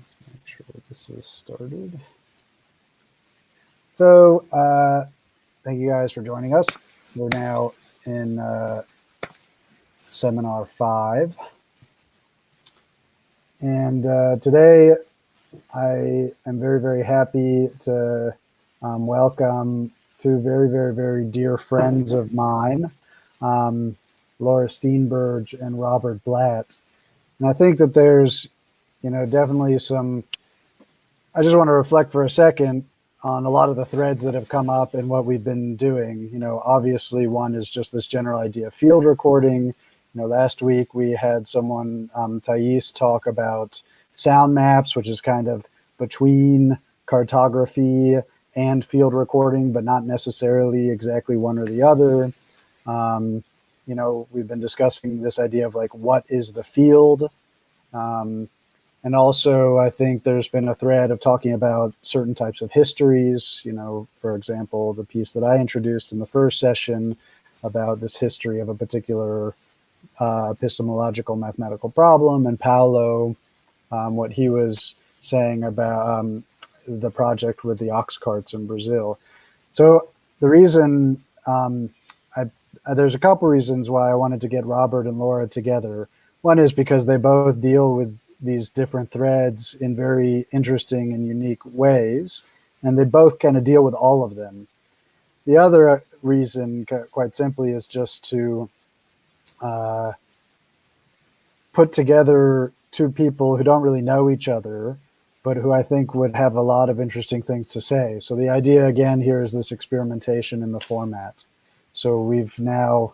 Let's make sure this is started. So, thank you guys for joining us. We're now in seminar 5. And today I am very, very happy to welcome two very, very, very dear friends of mine, Laura Steenberge and Robert Blatt. And I think that there's, definitely some, I just want to reflect for a second on a lot of the threads that have come up in what we've been doing. Obviously one is just this general idea of field recording. Last week we had someone, Thais, talk about sound maps, which is kind of between cartography and field recording, but not necessarily exactly one or the other. We've been discussing this idea of like, what is the field? And also, I think there's been a thread of talking about certain types of histories, for example, the piece that I introduced in the first session about this history of a particular epistemological mathematical problem, and Paolo, what he was saying about the project with the ox carts in Brazil. So the reason, there's a couple reasons why I wanted to get Robert and Laura together. One is because they both deal with these different threads in very interesting and unique ways, and they both kind of deal with all of them. The other reason, quite simply, is just to put together two people who don't really know each other, but who I think would have a lot of interesting things to say. So the idea, again, here is this experimentation in the format. So we've now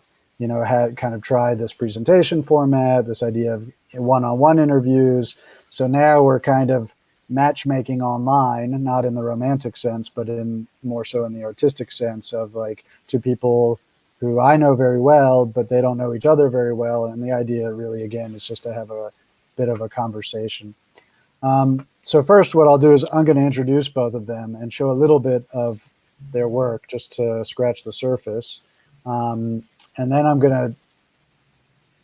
had kind of tried this presentation format, this idea of one-on-one interviews. So now we're kind of matchmaking online, not in the romantic sense, but in more so in the artistic sense of like two people who I know very well, but they don't know each other very well. And the idea really, again, is just to have a bit of a conversation. So first, what I'll do is I'm going to introduce both of them and show a little bit of their work just to scratch the surface. And then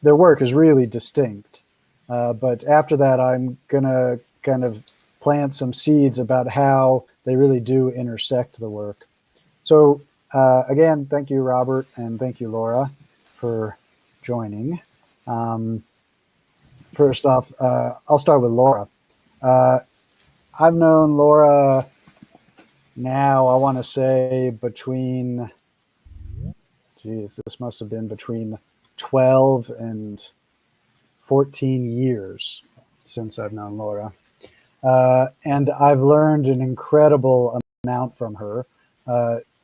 their work is really distinct. But after that, I'm going to kind of plant some seeds about how they really do intersect the work. So again, thank you, Robert, and thank you, Laura, for joining. First off, I'll start with Laura. I've known Laura now, I want to say between... this must have been between 12 and 14 years since I've known Laura. And I've learned an incredible amount from her.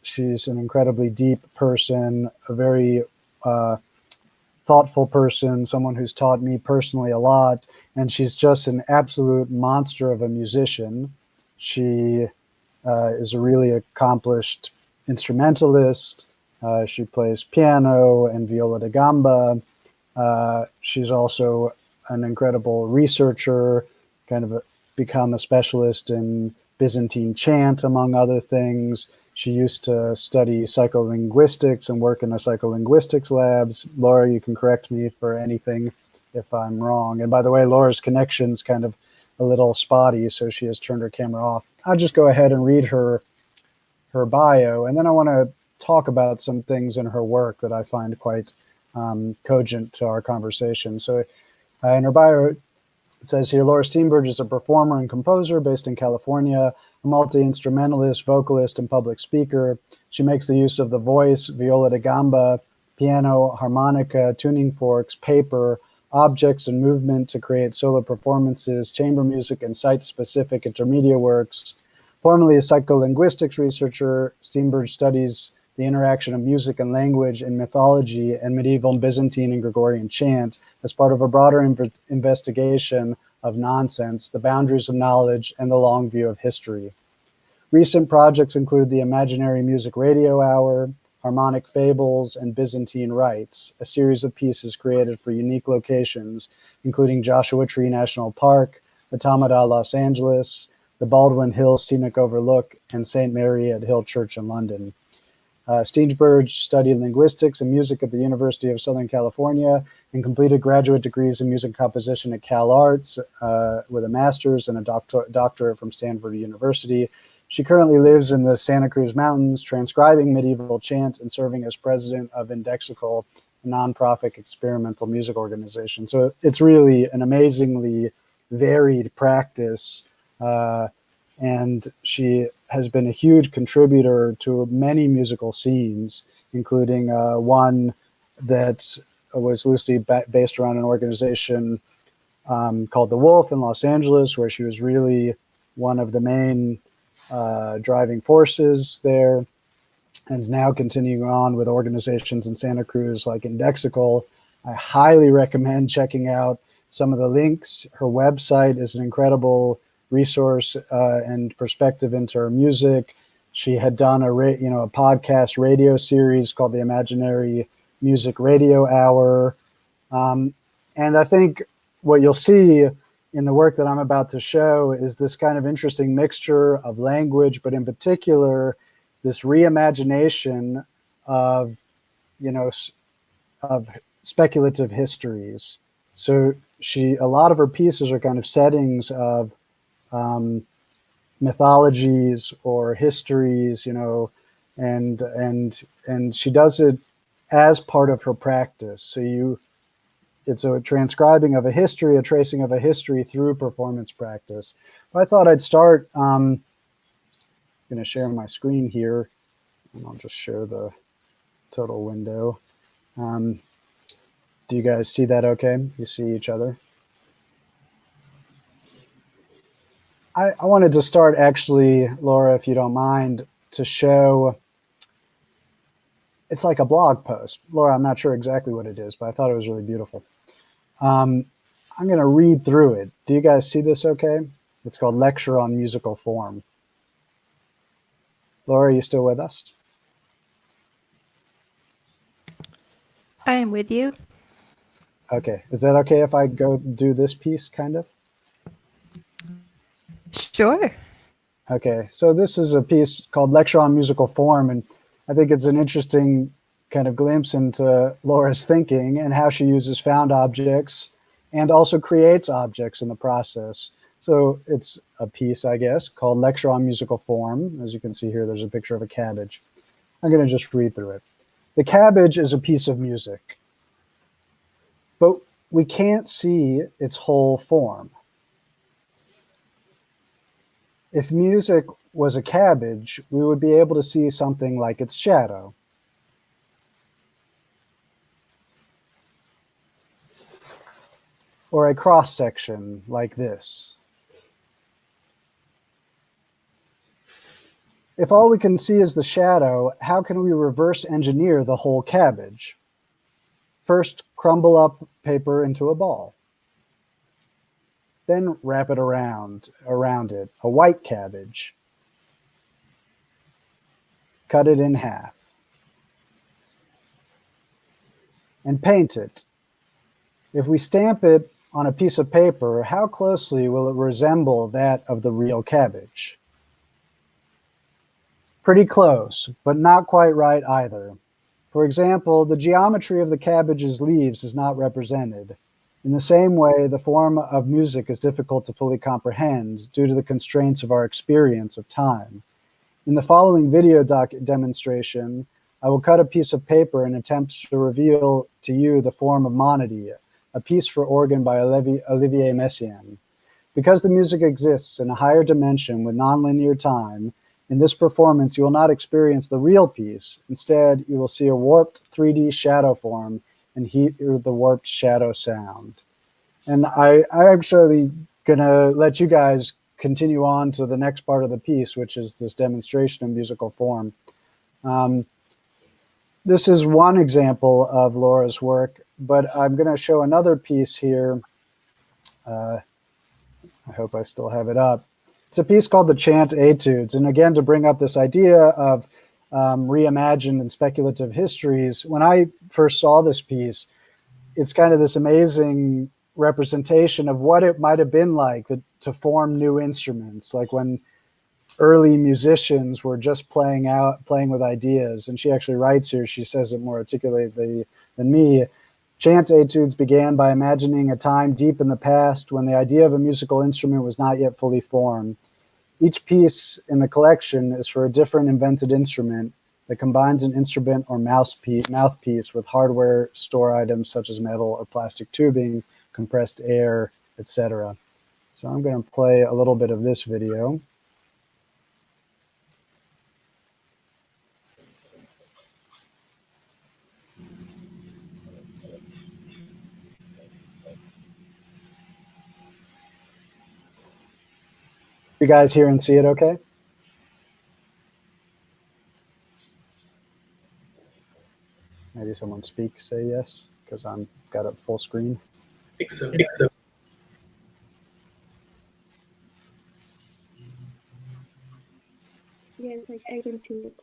She's an incredibly deep person, a very thoughtful person, someone who's taught me personally a lot. And she's just an absolute monster of a musician. She is a really accomplished instrumentalist. She plays piano and viola da gamba. She's also an incredible researcher, kind of become a specialist in Byzantine chant, among other things. She used to study psycholinguistics and work in a psycholinguistics labs. Laura, you can correct me for anything if I'm wrong. And by the way, Laura's connection's kind of a little spotty, so she has turned her camera off. I'll just go ahead and read her bio, and then I want to talk about some things in her work that I find quite cogent to our conversation. So in her bio, it says here, Laura Steenberge is a performer and composer based in California, a multi-instrumentalist, vocalist, and public speaker. She makes the use of the voice, viola da gamba, piano, harmonica, tuning forks, paper, objects, and movement to create solo performances, chamber music, and site-specific intermedia works. Formerly a psycholinguistics researcher, Steenberge studies the interaction of music and language in mythology and medieval Byzantine and Gregorian chant as part of a broader investigation of nonsense, the boundaries of knowledge, and the long view of history. Recent projects include the Imaginary Music Radio Hour, Harmonica Fables, and Byzantine Rites, a series of pieces created for unique locations, including Joshua Tree National Park, Automata Los Angeles, the Baldwin Hills Scenic Overlook, and St. Mary at Hill Church in London. Steenberge studied linguistics and music at the University of Southern California and completed graduate degrees in music composition at CalArts with a master's and a doctorate from Stanford University. She currently lives in the Santa Cruz Mountains, transcribing medieval chant and serving as president of Indexical, a nonprofit experimental music organization. So it's really an amazingly varied practice. And she has been a huge contributor to many musical scenes, including one that was loosely based around an organization called The Wolf in Los Angeles, where she was really one of the main driving forces there, and now continuing on with organizations in Santa Cruz like Indexical. I highly recommend checking out some of the links. Her website is an incredible resource and perspective into her music. She had done a podcast radio series called the Imaginary Music Radio Hour. And I think what you'll see in the work that I'm about to show is this kind of interesting mixture of language, but in particular, this reimagination of, of speculative histories. So a lot of her pieces are kind of settings of mythologies or histories, and she does it as part of her practice. So it's a transcribing of a history, a tracing of a history through performance practice. But I thought I'd start, I'm going to share my screen here, and I'll just share the total window. Do you guys see that okay? You see each other? I wanted to start actually, Laura, if you don't mind, to show, it's like a blog post. Laura, I'm not sure exactly what it is, but I thought it was really beautiful. I'm going to read through it. Do you guys see this okay? It's called Lecture on Musical Form. Laura, are you still with us? I am with you. Okay. Is that okay if I go do this piece, kind of? Sure. Okay, so this is a piece called Lecture on Musical Form, and I think it's an interesting kind of glimpse into Laura's thinking and how she uses found objects and also creates objects in the process. So it's a piece, I guess, called Lecture on Musical Form. As you can see here, there's a picture of a cabbage. I'm going to just read through it. The cabbage is a piece of music, but we can't see its whole form. If music was a cabbage, we would be able to see something like its shadow. Or a cross-section like this. If all we can see is the shadow, how can we reverse engineer the whole cabbage? First, crumble up paper into a ball. Then wrap it around it, a white cabbage. Cut it in half. And paint it. If we stamp it on a piece of paper, how closely will it resemble that of the real cabbage? Pretty close, but not quite right either. For example, the geometry of the cabbage's leaves is not represented. In the same way, the form of music is difficult to fully comprehend due to the constraints of our experience of time. In the following video demonstration, I will cut a piece of paper and attempt to reveal to you the form of monody, a piece for organ by Olivier Messiaen. Because the music exists in a higher dimension with nonlinear time, in this performance you will not experience the real piece. Instead, you will see a warped 3D shadow form and hear the warped shadow sound. And I'm actually gonna let you guys continue on to the next part of the piece, which is this demonstration of musical form. This is one example of Laura's work, but I'm gonna show another piece here. I hope I still have it up. It's a piece called the Chant Etudes. And again, to bring up this idea of reimagined and speculative histories, when I first saw this piece, it's kind of this amazing representation of what it might have been like to form new instruments, like when early musicians were just playing with ideas. And she actually writes here, she says it more articulately than me, Chant etudes began by imagining a time deep in the past when the idea of a musical instrument was not yet fully formed. Each piece in the collection is for a different invented instrument that combines an instrument or mouthpiece with hardware store items such as metal or plastic tubing, compressed air, etc. So I'm going to play a little bit of this video. You guys hear and see it okay? Maybe someone speak, say yes, because I'm got it full screen. I think so. Yes, I can see it.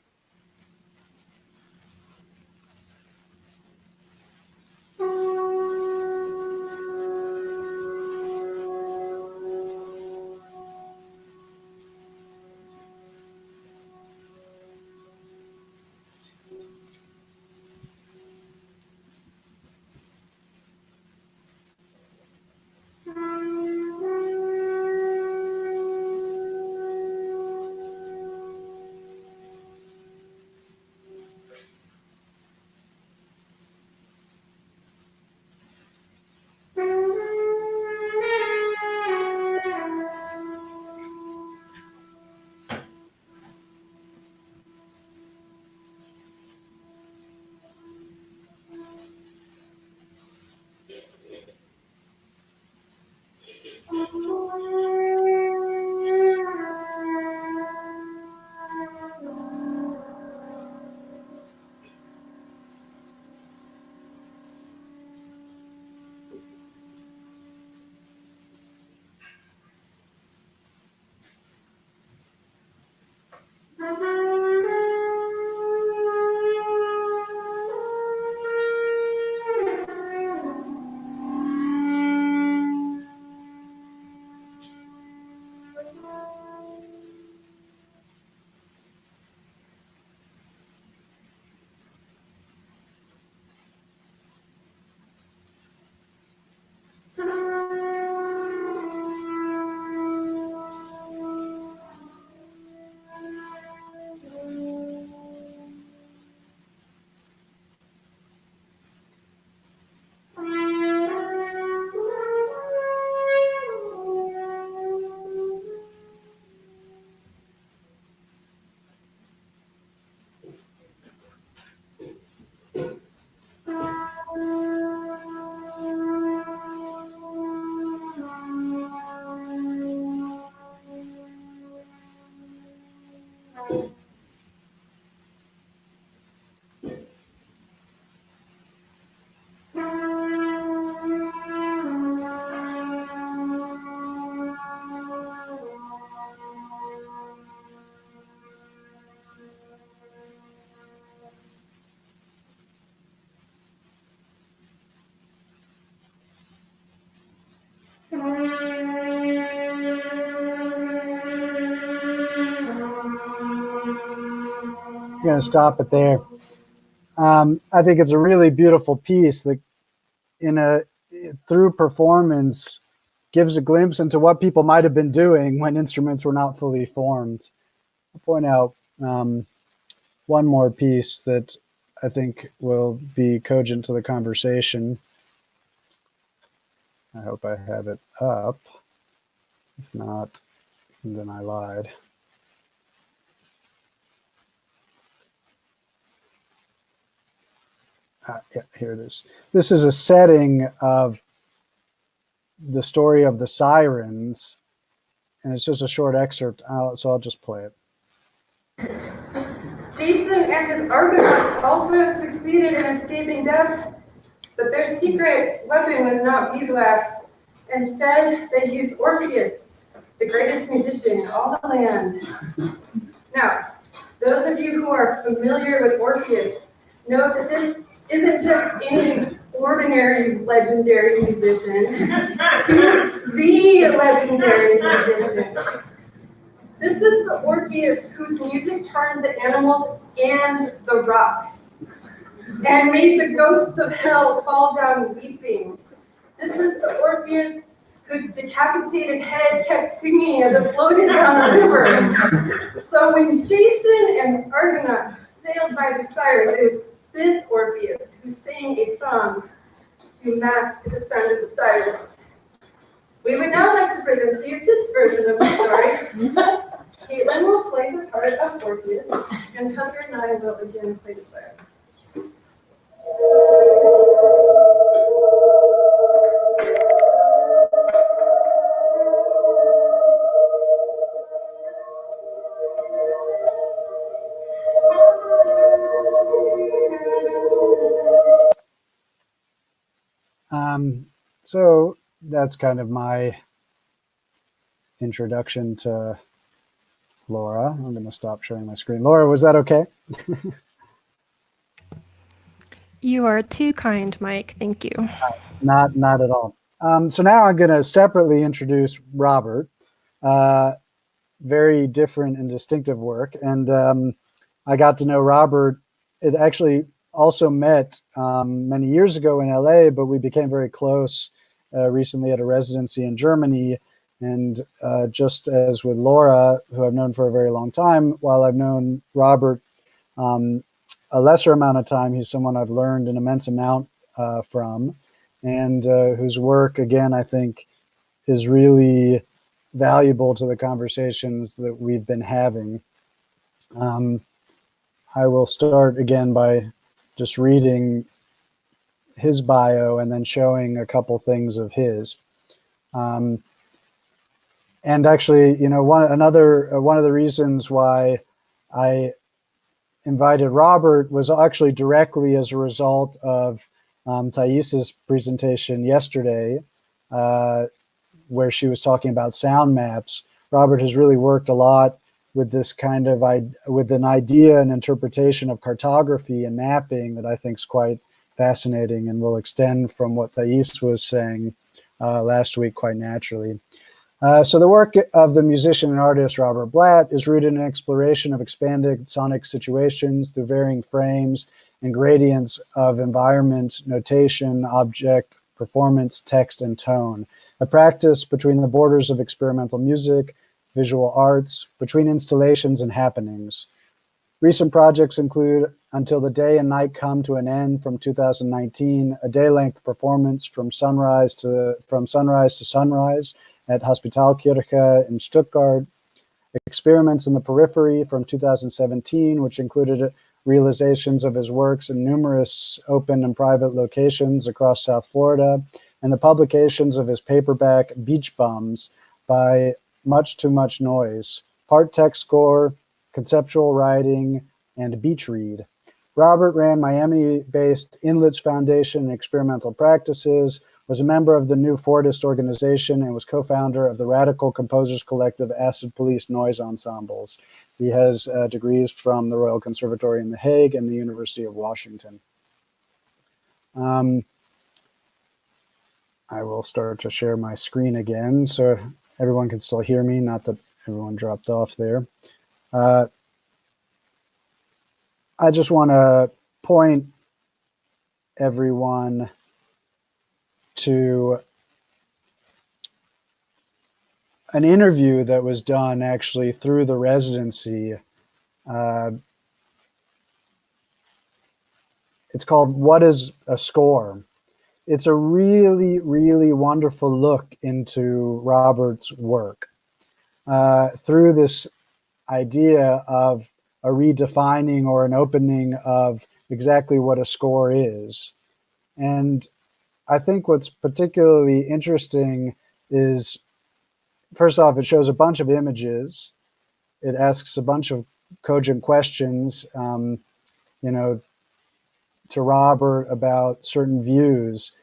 I'm going to stop it there. I think it's a really beautiful piece that, through performance, gives a glimpse into what people might have been doing when instruments were not fully formed. I'll point out one more piece that I think will be cogent to the conversation. I hope I have it up. If not, then I lied. Yeah, here it is. This is a setting of the story of the sirens, and it's just a short excerpt, so I'll just play it. Jason and his Argonauts also succeeded in escaping death, but their secret weapon was not beeswax. Instead, they used Orpheus, the greatest musician in all the land. Now, those of you who are familiar with Orpheus know that this isn't just any ordinary legendary musician. He's the legendary musician. This is the Orpheus whose music charmed the animals and the rocks. and made the ghosts of hell fall down weeping. This is the Orpheus whose decapitated head kept singing as it floated down the river. So when Jason and Argonauts sailed by the Cyrus, it was this Orpheus who sang a song to mask the sound of the sirens. We would now like to present to you this version of the story. Caitlin will play the part of Orpheus, and Hunter and I will again play the sirens. So that's kind of my introduction to Laura. I'm going to stop sharing my screen. Laura, was that okay? You are too kind, Mike. Thank you. Not at all. So now I'm going to separately introduce Robert. Very different and distinctive work. And I got to know Robert. It actually also met many years ago in LA, but we became very close recently at a residency in Germany. And just as with Laura, who I've known for a very long time, while I've known Robert a lesser amount of time, he's someone I've learned an immense amount from, and whose work, again, I think is really valuable to the conversations that we've been having. I will start again by just reading his bio and then showing a couple things of his. And actually, you know, one of the reasons why I invited Robert was actually directly as a result of Thais's presentation yesterday, where she was talking about sound maps. Robert has really worked a lot with this kind of with an idea and interpretation of cartography and mapping that I think is quite fascinating and will extend from what Thais was saying last week quite naturally. So the work of the musician and artist Robert Blatt is rooted in an exploration of expanded sonic situations through varying frames and gradients of environment, notation, object, performance, text, and tone. A practice between the borders of experimental music, visual arts, between installations and happenings. Recent projects include Until the Day and Night Come to an End from 2019, a day-length performance from sunrise to sunrise at Hospitalkirche in Stuttgart, Experiments in the Periphery from 2017, which included realizations of his works in numerous open and private locations across South Florida, and the publications of his paperback Beach Bums by Much Too Much Noise, part text score, conceptual writing, and beach read. Robert ran Miami-based Inlets Foundation and Experimental Practices, was a member of the New Fordist organization, and was co-founder of the radical composers collective Acid Police Noise Ensembles. He has degrees from the Royal Conservatory in The Hague and the University of Washington. I will start to share my screen again so everyone can still hear me, not that everyone dropped off there. I just want to point everyone to an interview that was done actually through the residency. It's called What is a Score? It's a really, really wonderful look into Robert's work through this idea of a redefining or an opening of exactly what a score is. And I think what's particularly interesting is, first off, it shows a bunch of images. It asks a bunch of cogent questions, you know, to Robert about certain views.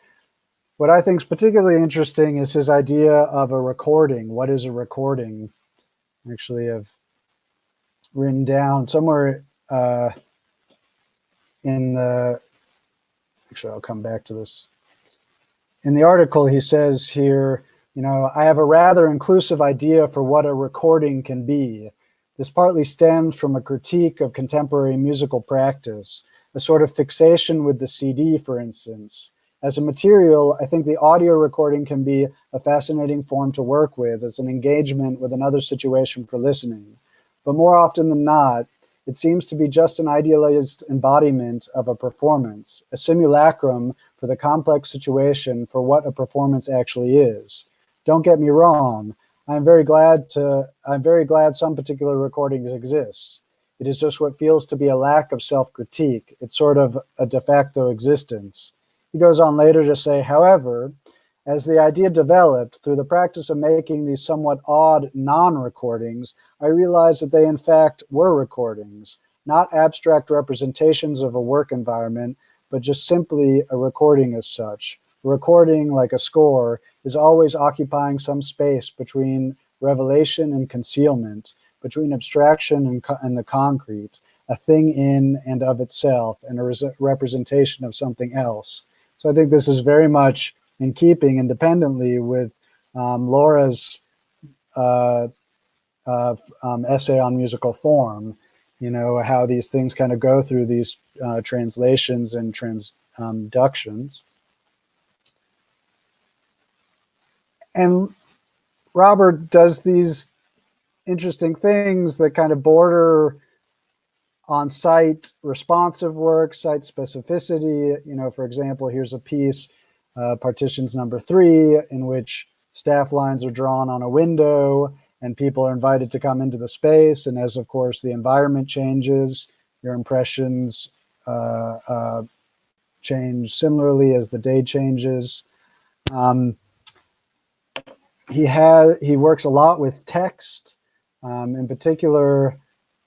What I think is particularly interesting is his idea of a recording. What is a recording? Actually, I've written down somewhere in the, actually, I'll come back to this. In the article, he says here, you know, I have a rather inclusive idea for what a recording can be. This partly stems from a critique of contemporary musical practice. a sort of fixation with the CD, for instance. As a material, I think the audio recording can be a fascinating form to work with as an engagement with another situation for listening. But more often than not, it seems to be just an idealized embodiment of a performance, a simulacrum for the complex situation for what a performance actually is. Don't get me wrong, I'm very glad some particular recordings exist. It is just what feels to be a lack of self-critique. It's sort of a de facto existence. He goes on later to say, however, as the idea developed through the practice of making these somewhat odd non-recordings, I realized that they in fact were recordings, not abstract representations of a work environment, but just simply a recording as such. A recording, like a score, is always occupying some space between revelation and concealment, between abstraction and the concrete, a thing in and of itself, and a representation of something else. So I think this is very much in keeping independently with Laura's essay on musical form, you know, how these things kind of go through these translations and transductions. And Robert does these interesting things that kind of border on site responsive work, site specificity. You know, for example, here's a piece, partitions number 3, in which staff lines are drawn on a window and people are invited to come into the space. And as, of course, the environment changes, your impressions change similarly as the day changes. He works a lot with text. In particular,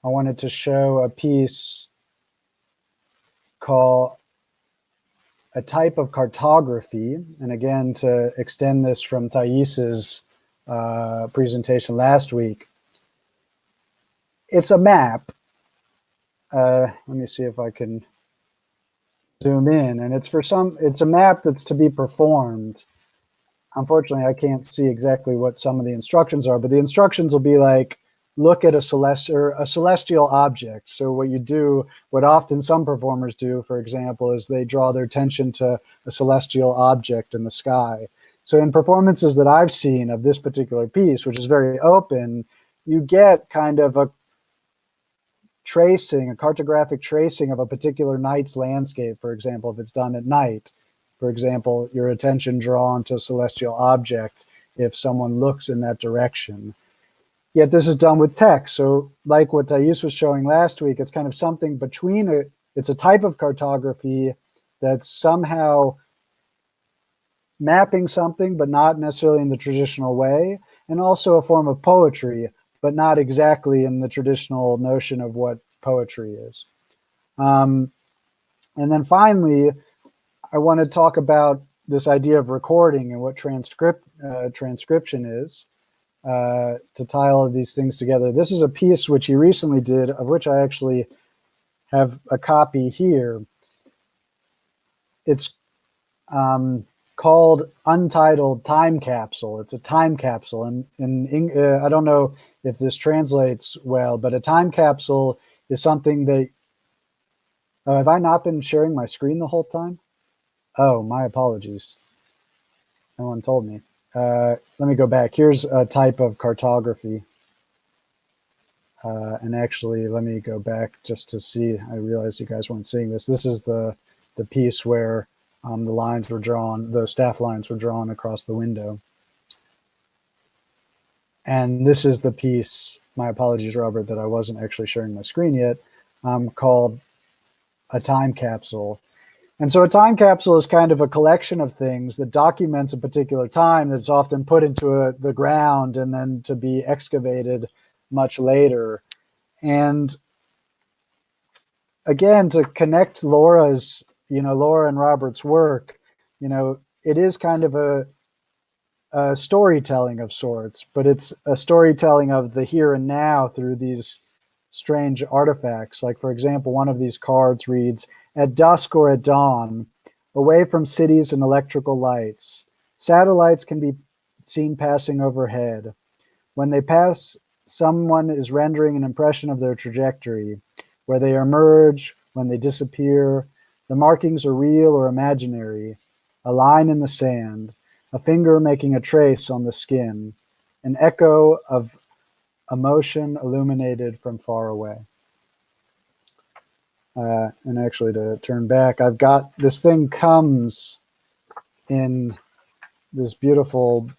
I wanted to show a piece called A Type of Cartography. And again, to extend this from Thais's presentation last week, it's a map. Let me see if I can zoom in. And it's a map that's to be performed. Unfortunately, I can't see exactly what some of the instructions are, but the instructions will be like, look at a celestial object. So what often some performers do, for example, is they draw their attention to a celestial object in the sky. So in performances that I've seen of this particular piece, which is very open, you get kind of a cartographic tracing of a particular night's landscape, for example, if it's done at night. For example, your attention drawn to a celestial object if someone looks in that direction. Yet this is done with text. So like what Thais was showing last week, it's kind of something between it's a type of cartography that's somehow mapping something, but not necessarily in the traditional way, and also a form of poetry, but not exactly in the traditional notion of what poetry is. And then finally, I want to talk about this idea of recording and what transcription is, to tie all of these things together. This is a piece which he recently did, of which I actually have a copy here. It's called Untitled Time Capsule. It's a time capsule. And I don't know if this translates well, but a time capsule is something that, have I not been sharing my screen the whole time? Oh, my apologies. No one told me. Let me go back. Here's a type of cartography. And actually, let me go back just to see. I realized you guys weren't seeing this. This is the piece where the lines were drawn, the staff lines were drawn across the window. And this is the piece, my apologies, Robert, that I wasn't actually sharing my screen yet, called A Time Capsule. And so a time capsule is kind of a collection of things that documents a particular time that's often put into the ground and then to be excavated much later. And again, to connect Laura and Robert's work, it is kind of a storytelling of sorts, but it's a storytelling of the here and now through these strange artifacts. Like, for example, one of these cards reads, "At dusk or at dawn, away from cities and electrical lights, satellites can be seen passing overhead. When they pass, someone is rendering an impression of their trajectory, where they emerge, when they disappear. The markings are real or imaginary, a line in the sand, a finger making a trace on the skin, an echo of emotion illuminated from far away. And actually, to turn back, I've got this thing comes in this beautiful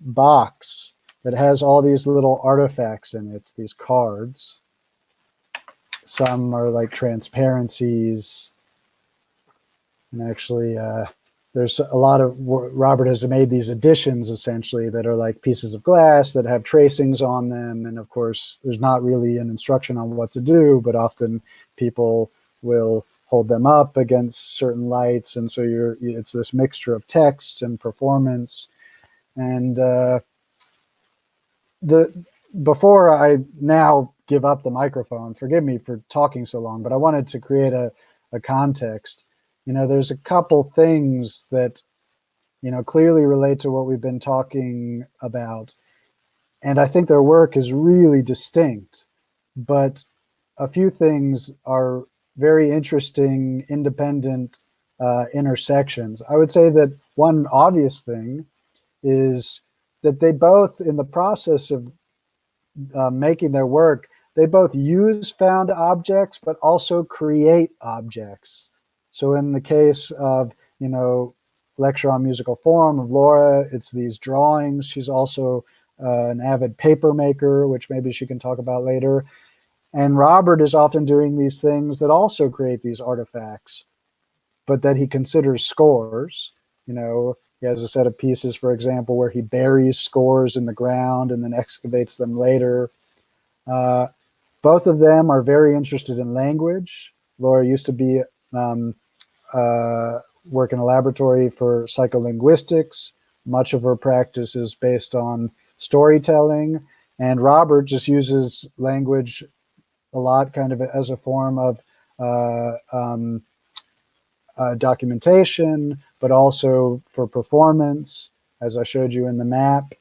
box that has all these little artifacts in it, these cards. Some are like transparencies. And actually, there's a lot of, Robert has made these additions essentially that are like pieces of glass that have tracings on them. And of course, there's not really an instruction on what to do, but often people will hold them up against certain lights. And so it's this mixture of text and performance. And before I now give up the microphone, forgive me for talking so long, but I wanted to create a context. You know, there's a couple things that, you know, clearly relate to what we've been talking about. And I think their work is really distinct, but a few things are very interesting, independent intersections. I would say that one obvious thing is that they both, in the process of making their work, they both use found objects, but also create objects. So in the case of, you know, Lecture on Musical Form of Laura, it's these drawings. She's also an avid paper maker, which maybe she can talk about later. And Robert is often doing these things that also create these artifacts, but that he considers scores. You know, he has a set of pieces, for example, where he buries scores in the ground and then excavates them later. Both of them are very interested in language. Laura used to be work in a laboratory for psycholinguistics. Much of her practice is based on storytelling. And Robert just uses language a lot kind of as a form of documentation, but also for performance, as I showed you in the map.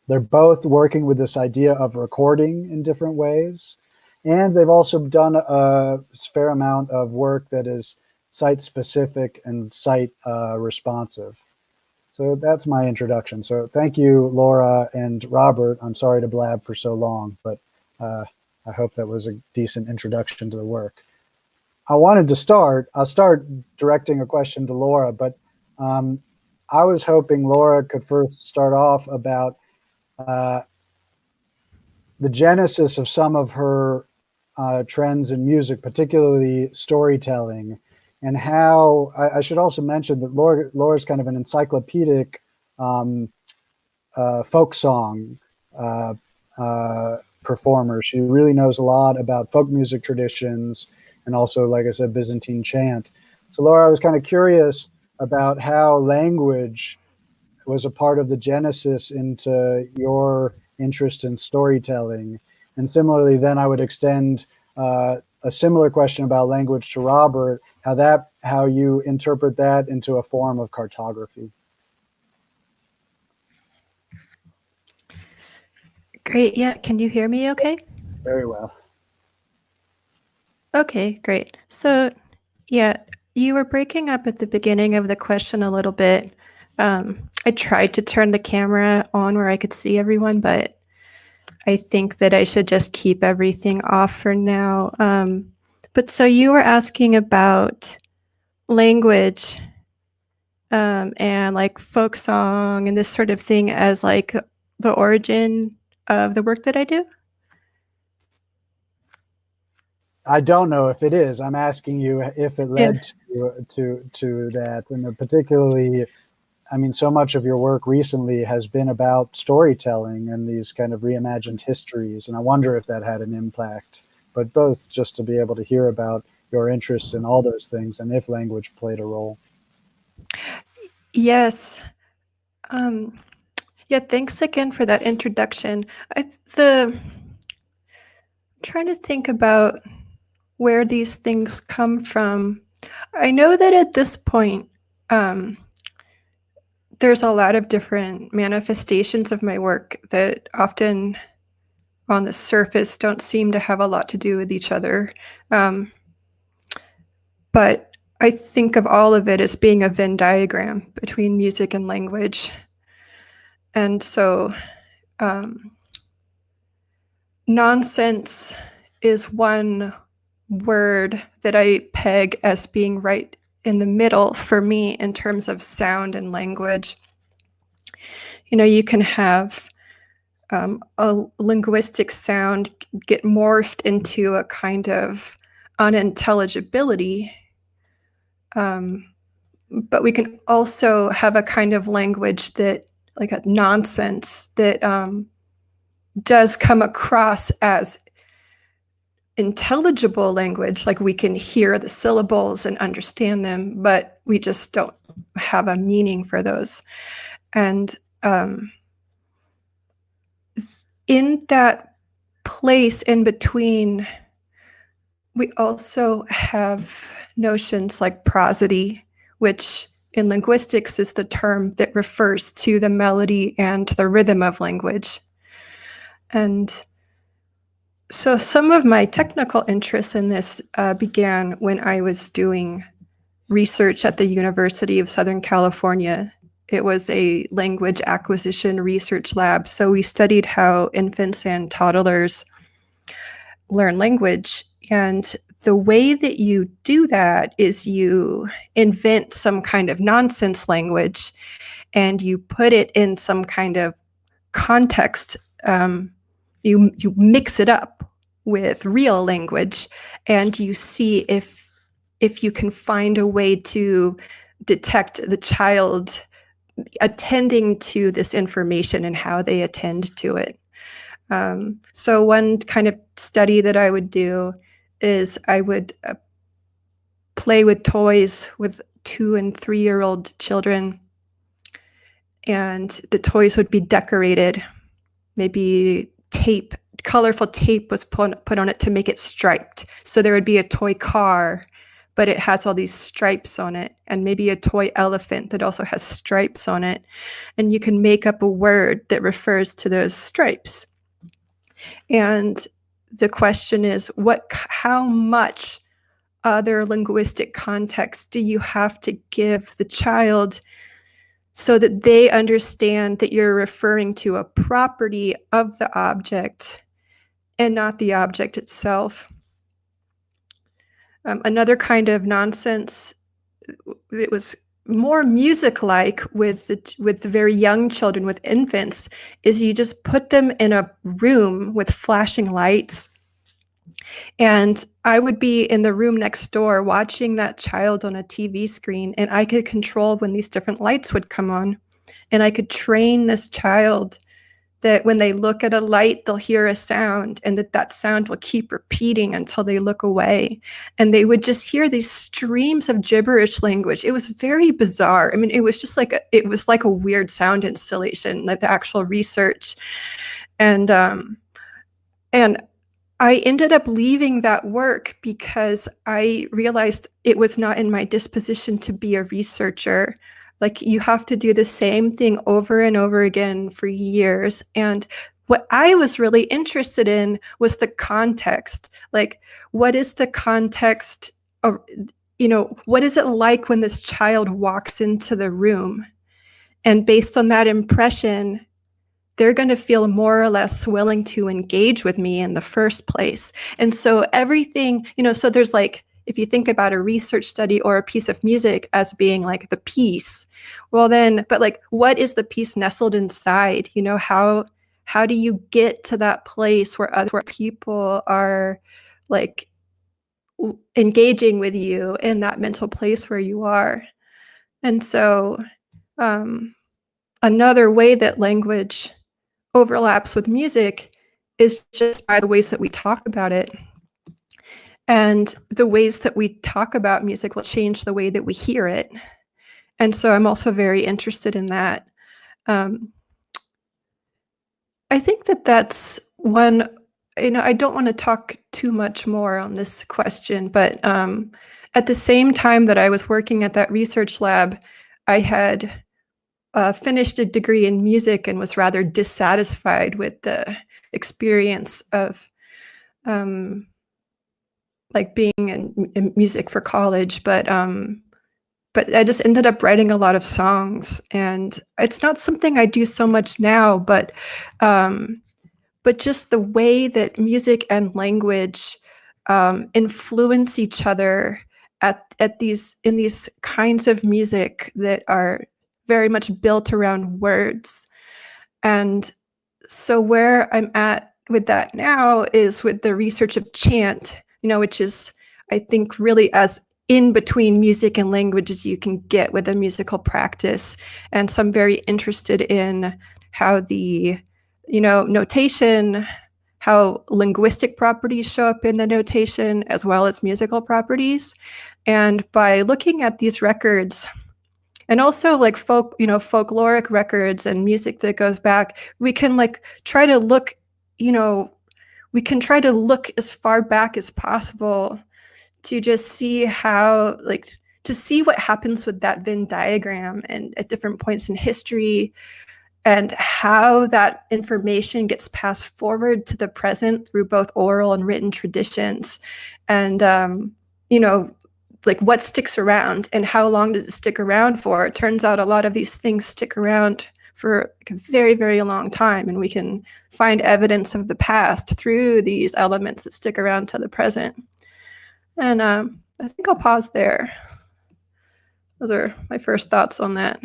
They're both working with this idea of recording in different ways. And they've also done a fair amount of work that is site-specific and site-responsive. So that's my introduction. So thank you, Laura and Robert. I'm sorry to blab for so long, but I hope that was a decent introduction to the work. I'll start directing a question to Laura, but I was hoping Laura could first start off about the genesis of some of her trends in music, particularly storytelling, and how I should also mention that Laura's kind of an encyclopedic folk song performer. She really knows a lot about folk music traditions and also, like I said, Byzantine chant. So Laura, I was kind of curious about how language was a part of the genesis into your interest in storytelling. And similarly, then I would extend a similar question about language to Robert, how you interpret that into a form of cartography. Great. Yeah. Can you hear me okay? Very well. Okay, great. So, yeah, you were breaking up at the beginning of the question a little bit. I tried to turn the camera on where I could see everyone, but I think that I should just keep everything off for now. But so you were asking about language and like folk song and this sort of thing as like the origin of the work that I do? I don't know if it is. I'm asking you if it led to that, and particularly, I mean, so much of your work recently has been about storytelling and these kind of reimagined histories, and I wonder if that had an impact. But both, just to be able to hear about your interests in all those things, and if language played a role. Yes. Yeah, thanks again for that introduction. Trying to think about where these things come from. I know that at this point, there's a lot of different manifestations of my work that often on the surface don't seem to have a lot to do with each other. but I think of all of it as being a Venn diagram between music and language. And so nonsense is one word that I peg as being right in the middle for me in terms of sound and language. You know, you can have a linguistic sound get morphed into a kind of unintelligibility, but we can also have a kind of language that, like a nonsense, that does come across as intelligible language, like we can hear the syllables and understand them, but we just don't have a meaning for those. And in that place in between, we also have notions like prosody, which in linguistics is the term that refers to the melody and the rhythm of language. And so some of my technical interests in this began when I was doing research at the University of Southern California. It was a language acquisition research lab. So we studied how infants and toddlers learn language. And the way that you do that is you invent some kind of nonsense language and you put it in some kind of context. You mix it up with real language, and you see if you can find a way to detect the child attending to this information and how they attend to it. So one kind of study that I would do is I would play with toys with 2- and 3-year-old children, and the toys would be decorated. Maybe colorful tape was put on it to make it striped. So there would be a toy car, but it has all these stripes on it, and maybe a toy elephant that also has stripes on it. And you can make up a word that refers to those stripes. And the question is, how much other linguistic context do you have to give the child so that they understand that you're referring to a property of the object and not the object itself? Another kind of nonsense, it was more music-like with the very young children, with infants, is you just put them in a room with flashing lights. And I would be in the room next door watching that child on a TV screen, and I could control when these different lights would come on. And I could train this child that when they look at a light, they'll hear a sound, and that sound will keep repeating until they look away. And they would just hear these streams of gibberish language. It was very bizarre. I mean, it was just like a weird sound installation, like the actual research. And I ended up leaving that work because I realized it was not in my disposition to be a researcher. Like, you have to do the same thing over and over again for years. And what I was really interested in was the context. Like, what is the context of, what is it like when this child walks into the room? And based on that impression, they're going to feel more or less willing to engage with me in the first place. And so everything, so there's like, if you think about a research study or a piece of music as being like the piece, well then, but like, what is the piece nestled inside? How do you get to that place where other people are like engaging with you in that mental place where you are? And so another way that language overlaps with music is just by the ways that we talk about it. And the ways that we talk about music will change the way that we hear it. And so I'm also very interested in that. I think that's one, I don't want to talk too much more on this question, but at the same time that I was working at that research lab, I had finished a degree in music and was rather dissatisfied with the experience of like being in music for college, but I just ended up writing a lot of songs, and it's not something I do so much now, but just the way that music and language influence each other in these kinds of music that are very much built around words. And so where I'm at with that now is with the research of chant, which is, I think, really as in between music and language as you can get with a musical practice. And so I'm very interested in how the, notation, how linguistic properties show up in the notation as well as musical properties. And by looking at these records, and also like folkloric records and music that goes back, we can try to look as far back as possible to just see how, to see what happens with that Venn diagram and at different points in history, and how that information gets passed forward to the present through both oral and written traditions. And, what sticks around and how long does it stick around for? It turns out a lot of these things stick around for a very, very long time, and we can find evidence of the past through these elements that stick around to the present. And I think I'll pause there. Those are my first thoughts on that.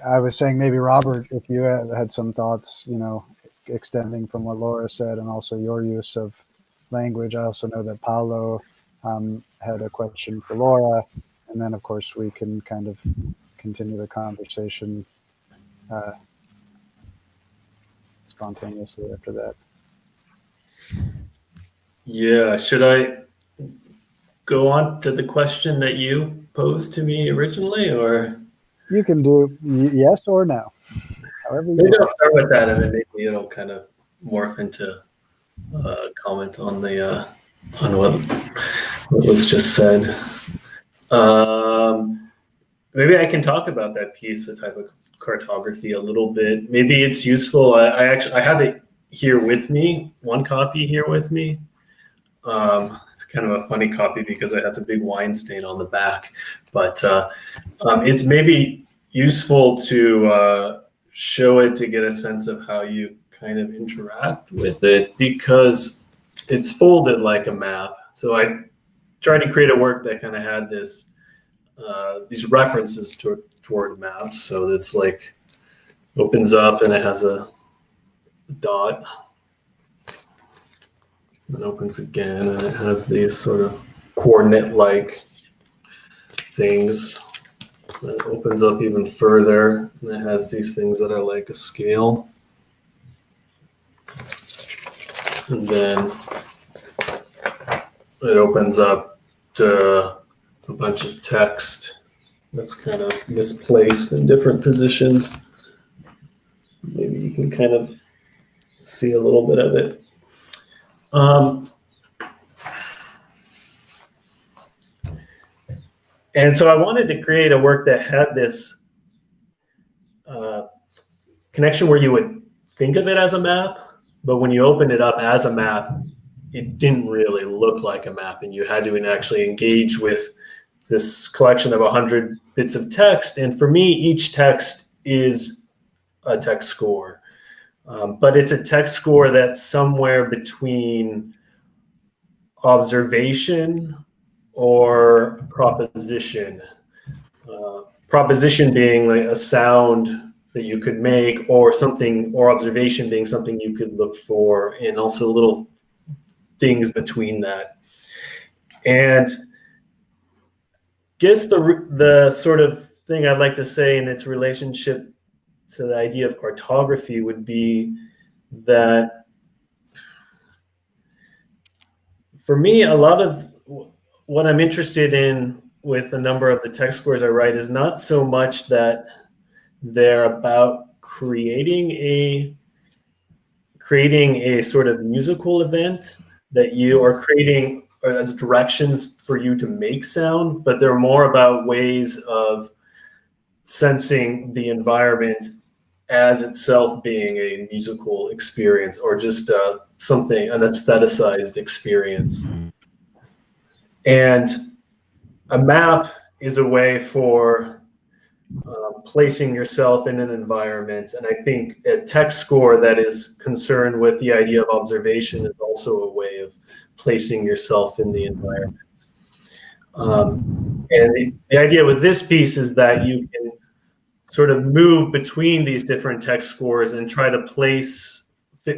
I was saying maybe, Robert, if you had some thoughts, extending from what Laura said and also your use of language. I also know that Paolo had a question for Laura, and then of course we can kind of continue the conversation spontaneously after that. Yeah, should I go on to the question that you posed to me originally, or? You can do yes or no. However you maybe want. I'll start with that, and then maybe it'll kind of morph into comment on the on what was just said. Maybe I can talk about that piece, the type of cartography, a little bit. Maybe it's useful. I have it here with me, one copy here with me. It's kind of a funny copy because it has a big wine stain on the back, but it's maybe useful to show it to get a sense of how you kind of interact with it, because it's folded like a map. So I tried to create a work that kind of had this these references toward maps. So it's like opens up and it has a dot. It opens again and it has these sort of coordinate-like things. And it opens up even further and it has these things that are like a scale. And then it opens up to a bunch of text that's kind of misplaced in different positions. Maybe you can kind of see a little bit of it. And so I wanted to create a work that had this connection where you would think of it as a map, but when you open it up as a map, it didn't really look like a map, and you had to actually engage with this collection of 100 bits of text. And for me, each text is a text score, but it's a text score that's somewhere between observation or proposition. Proposition being like a sound that you could make, or something, or observation being something you could look for, and also little things between that. And guess the sort of thing I'd like to say in its relationship to the idea of cartography would be that for me, a lot of what I'm interested in with a number of the text scores I write is not so much that they're about creating a sort of musical event that you are creating as directions for you to make sound, but they're more about ways of sensing the environment as itself being a musical experience, or just an aestheticized experience. And a map is a way for placing yourself in an environment. And I think a text score that is concerned with the idea of observation is also a way of placing yourself in the environment. And the idea with this piece is that you can sort of move between these different text scores and try to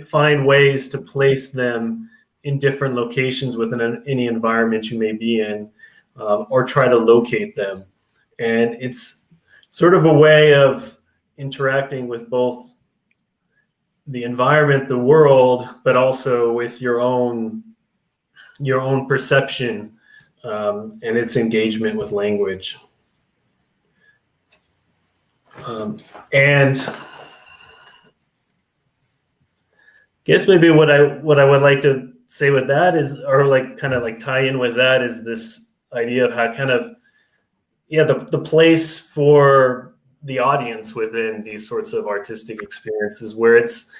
find ways to place them in different locations within any environment you may be in, or try to locate them. And it's sort of a way of interacting with both the environment, the world, but also with your own perception and its engagement with language. And I guess maybe what I would like to say with that is, or like kind of like tie in with that, is this idea of how kind of, the place for the audience within these sorts of artistic experiences, where it's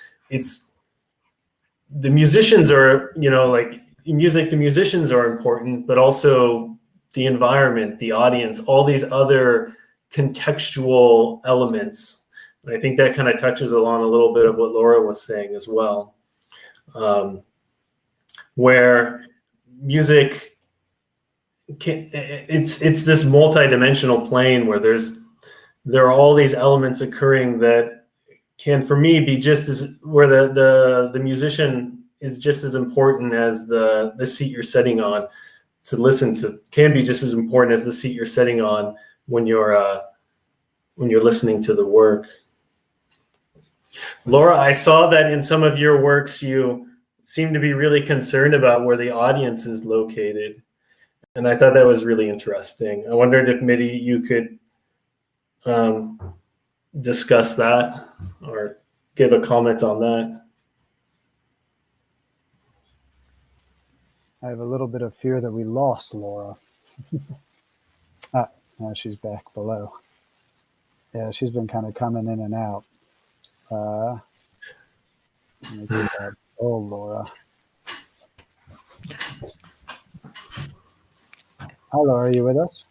the musicians are, like in music, the musicians are important, but also the environment, the audience, all these other contextual elements. And I think that kind of touches along a little bit of what Laura was saying as well, where music it's this multi-dimensional plane where there are all these elements occurring that can, for me, be just as, where the musician is just as important as the seat you're sitting on to listen to, can be just as important as the seat you're sitting on when you're listening to the work. Laura, I saw that in some of your works you seem to be really concerned about where the audience is located, and I thought that was really interesting. I wondered if maybe you could discuss that or give a comment on that. I have a little bit of fear that we lost Laura. Now she's back below. Yeah, she's been kind of coming in and out. Let me do that. Oh, Laura. Hi, Laura, are you with us?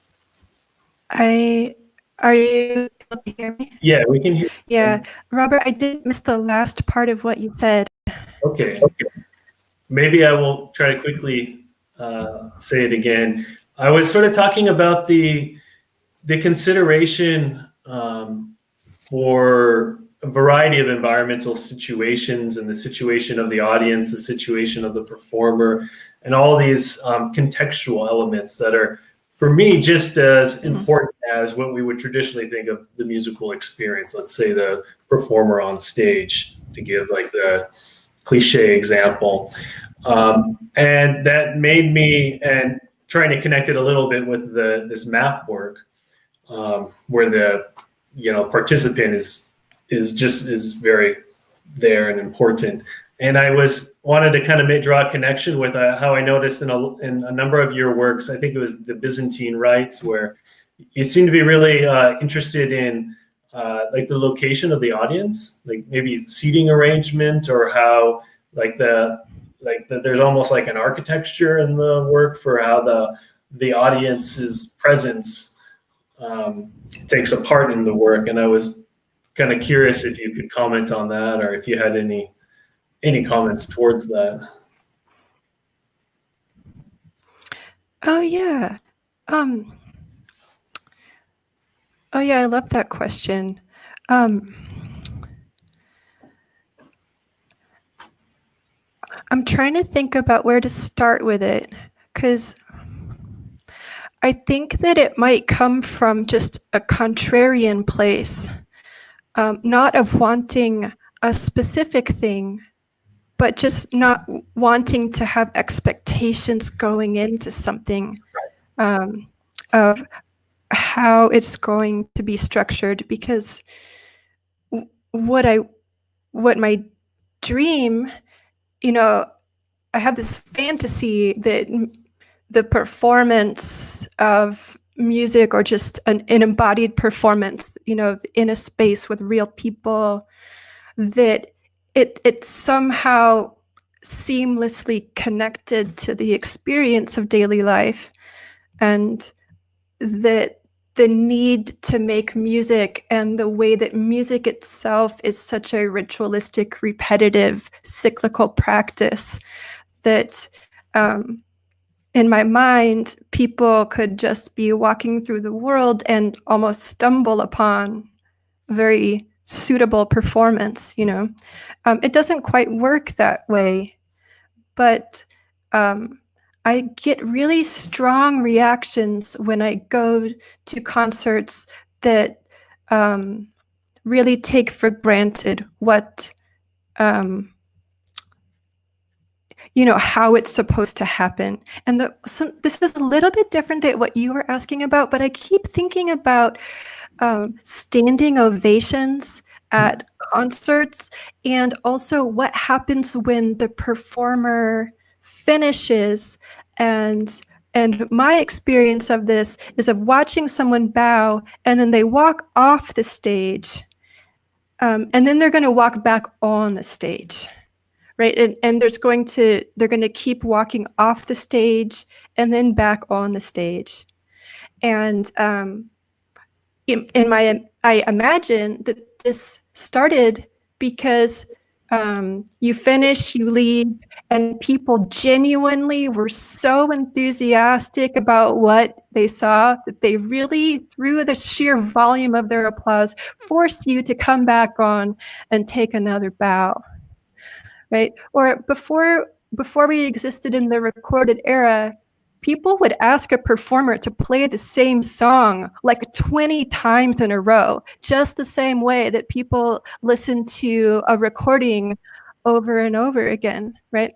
Are you able to hear me? Yeah, we can hear. Yeah, Robert, I did miss the last part of what you said. Okay. Maybe I will try to quickly say it again. I was sort of talking about the consideration for a variety of environmental situations, and the situation of the audience, the situation of the performer, and all these contextual elements that are, for me, just as important as what we would traditionally think of the musical experience. Let's say the performer on stage, to give like the cliche example. And that made me, and trying to connect it a little bit with this map work, where the participant is very there and important. And I wanted to kind of draw a connection with how I noticed in a number of your works. I think it was the Byzantine Rites, where you seem to be really interested in like the location of the audience, like maybe seating arrangement, or how there's almost like an architecture in the work for how the audience's presence takes a part in the work. And I was kind of curious if you could comment on that, or if you had any comments towards that. Oh yeah. Oh yeah, I love that question. I'm trying to think about where to start with it, because I think that it might come from just a contrarian place, not of wanting a specific thing, but just not wanting to have expectations going into something of how it's going to be structured. Because what my dream, I have this fantasy that the performance of music or just an embodied performance, you know, in a space with real people, that it somehow seamlessly connected to the experience of daily life, and that the need to make music and the way that music itself is such a ritualistic, repetitive, cyclical practice that in my mind, people could just be walking through the world and almost stumble upon a very suitable performance, you know. It doesn't quite work that way, but I get really strong reactions when I go to concerts that really take for granted what, you know, how it's supposed to happen. And this is a little bit different than what you were asking about, but I keep thinking about standing ovations at concerts, and also what happens when the performer finishes. And my experience of this is of watching someone bow and then they walk off the stage, and then they're going to walk back on the stage, right? And they're going to keep walking off the stage and then back on the stage. And I imagine that this started because you finish, you leave, and people genuinely were so enthusiastic about what they saw that they really, through the sheer volume of their applause, forced you to come back on and take another bow, right? Or before we existed in the recorded era, people would ask a performer to play the same song like 20 times in a row, just the same way that people listen to a recording over and over again, right?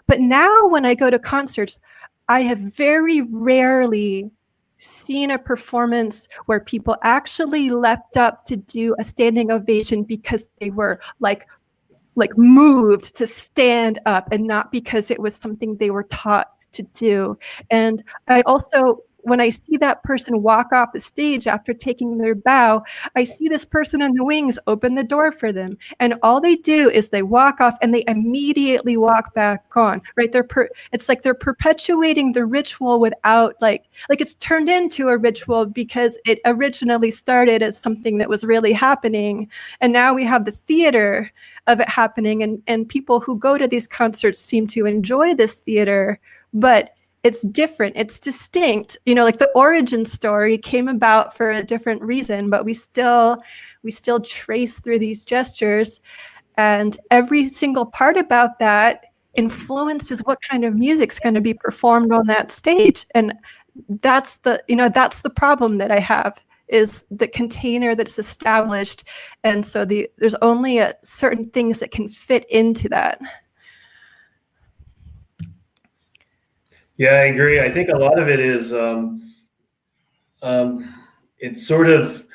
But now when I go to concerts, I have very rarely seen a performance where people actually leapt up to do a standing ovation because they were like moved to stand up, and not because it was something they were taught to do. And I also, when I see that person walk off the stage after taking their bow, I see this person in the wings open the door for them, and all they do is they walk off and they immediately walk back on, right? It's like they're perpetuating the ritual without like it's turned into a ritual because it originally started as something that was really happening, and now we have the theater of it happening, and people who go to these concerts seem to enjoy this theater, but it's different, it's distinct, you know, like the origin story came about for a different reason, but we still trace through these gestures, and every single part about that influences what kind of music's going to be performed on that stage. And that's the problem that I have, is the container that's established, and so there's only certain things that can fit into that. Yeah, I agree. I think a lot of it is, it's sort of,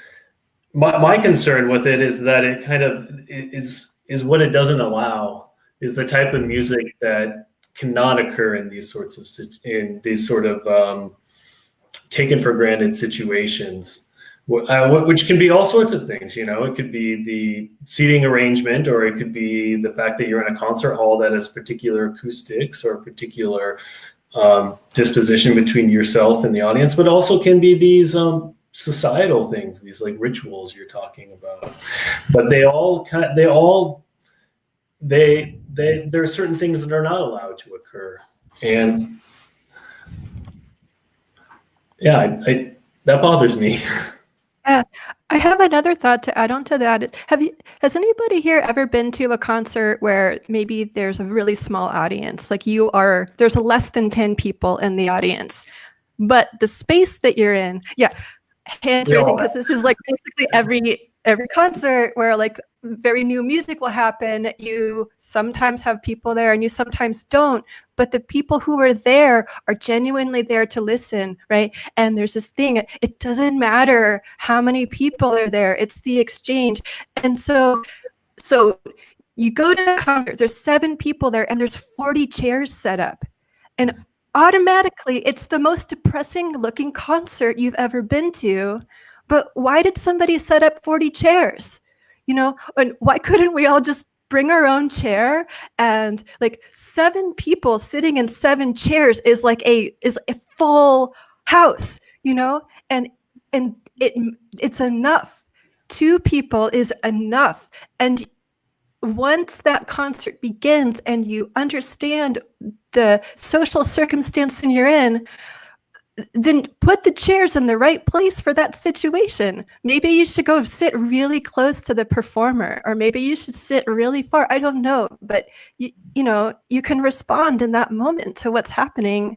my concern with it is that it kind of is what it doesn't allow, is the type of music that cannot occur in these sort of taken for granted situations, which can be all sorts of things. You know, it could be the seating arrangement, or it could be the fact that you're in a concert hall that has particular acoustics or particular disposition between yourself and the audience, but also can be these societal things, these like rituals you're talking about. But there are certain things that are not allowed to occur, and yeah, that bothers me. Yeah, I have another thought to add on to that. Has anybody here ever been to a concert where maybe there's a really small audience, like there's less than 10 people in the audience, but the space that you're in, hands raising, because this is like basically every concert where like very new music will happen. You sometimes have people there and you sometimes don't, but the people who are there are genuinely there to listen, right? And there's this thing, it doesn't matter how many people are there, it's the exchange. And so you go to a concert, there's 7 people there and there's 40 chairs set up. And automatically it's the most depressing looking concert you've ever been to. But why did somebody set up 40 chairs? You know, and why couldn't we all just bring our own chair? And like 7 people sitting in 7 chairs is like a full house, you know, and it's enough. 2 people is enough. And once that concert begins and you understand the social circumstance you're in, then put the chairs in the right place for that situation. Maybe you should go sit really close to the performer, or maybe you should sit really far. I don't know, but you know, you can respond in that moment to what's happening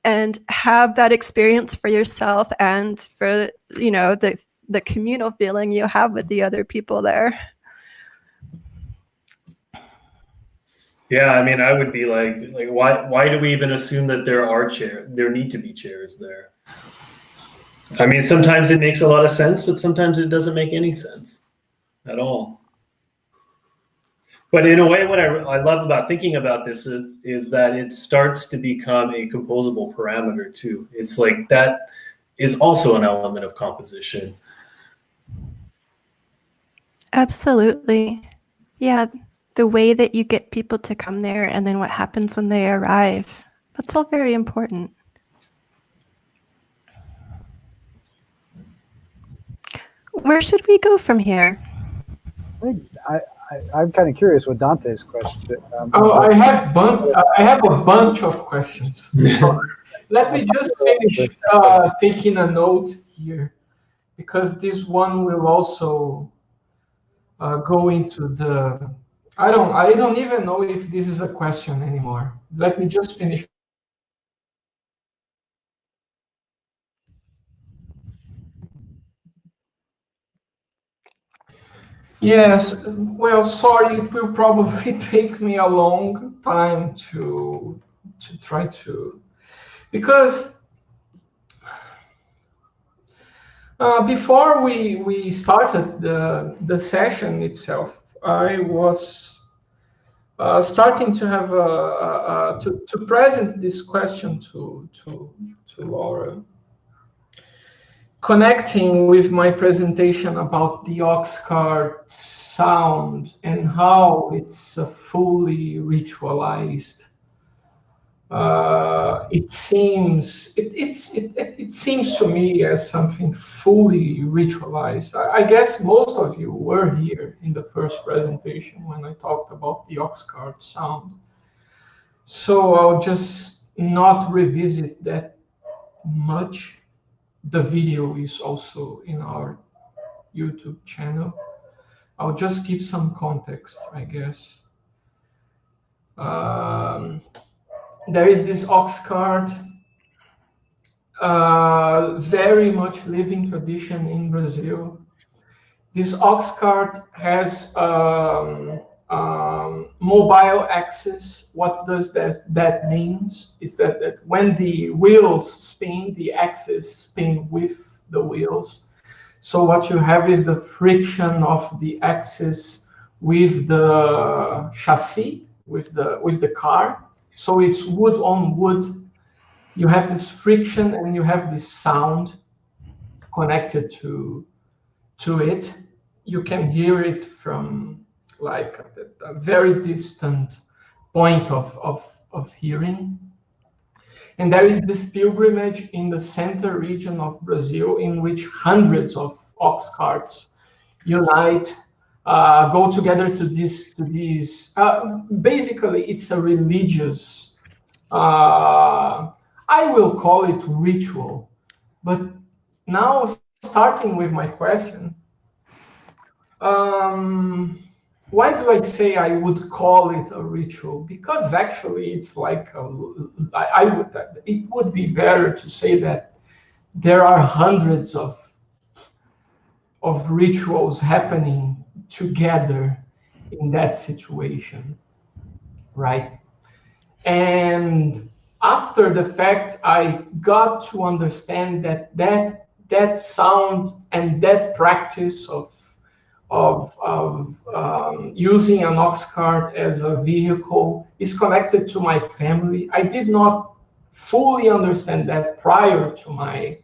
and have that experience for yourself and for, you know, the communal feeling you have with the other people there. Yeah, I mean, I would be like why do we even assume that there need to be chairs there? I mean, sometimes it makes a lot of sense, but sometimes it doesn't make any sense at all. But in a way, what I love about thinking about this is that it starts to become a composable parameter too. It's like that is also an element of composition. Absolutely. Yeah. The way that you get people to come there and then what happens when they arrive. That's all very important. Where should we go from here? I'm kind of curious what Dante's question. I have a bunch of questions. Let me just finish taking a note here, because this one will also go into the. I don't even know if this is a question anymore. Let me just finish. Yes, well, sorry, it will probably take me a long time to try to, because before we started the session itself, I was starting to have to present this question to Laura, connecting with my presentation about the Oxcart sound and how it's fully ritualized. It seems to me as something fully ritualized. I guess most of you were here in the first presentation when I talked about the Oxcart sound. So I'll just not revisit that much. The video is also in our YouTube channel. I'll just give some context, I guess. There is this Oxcart, very much living tradition in Brazil. This Oxcart has mobile axis. What does that mean? Is that when the wheels spin, the axis spin with the wheels. So what you have is the friction of the axis with the chassis, with the car. So it's wood on wood. You have this friction and you have this sound connected to it. You can hear it from like a very distant point of hearing. And there is this pilgrimage in the center region of Brazil in which hundreds of ox carts unite, go together to these. Basically, it's a religious, I will call it ritual. But now, starting with my question, why do I say I would call it a ritual? Because actually, it's like it would be better to say that there are hundreds of rituals happening together in that situation, right? And after the fact, I got to understand that sound and that practice of using an ox cart as a vehicle is connected to my family. I did not fully understand that prior to my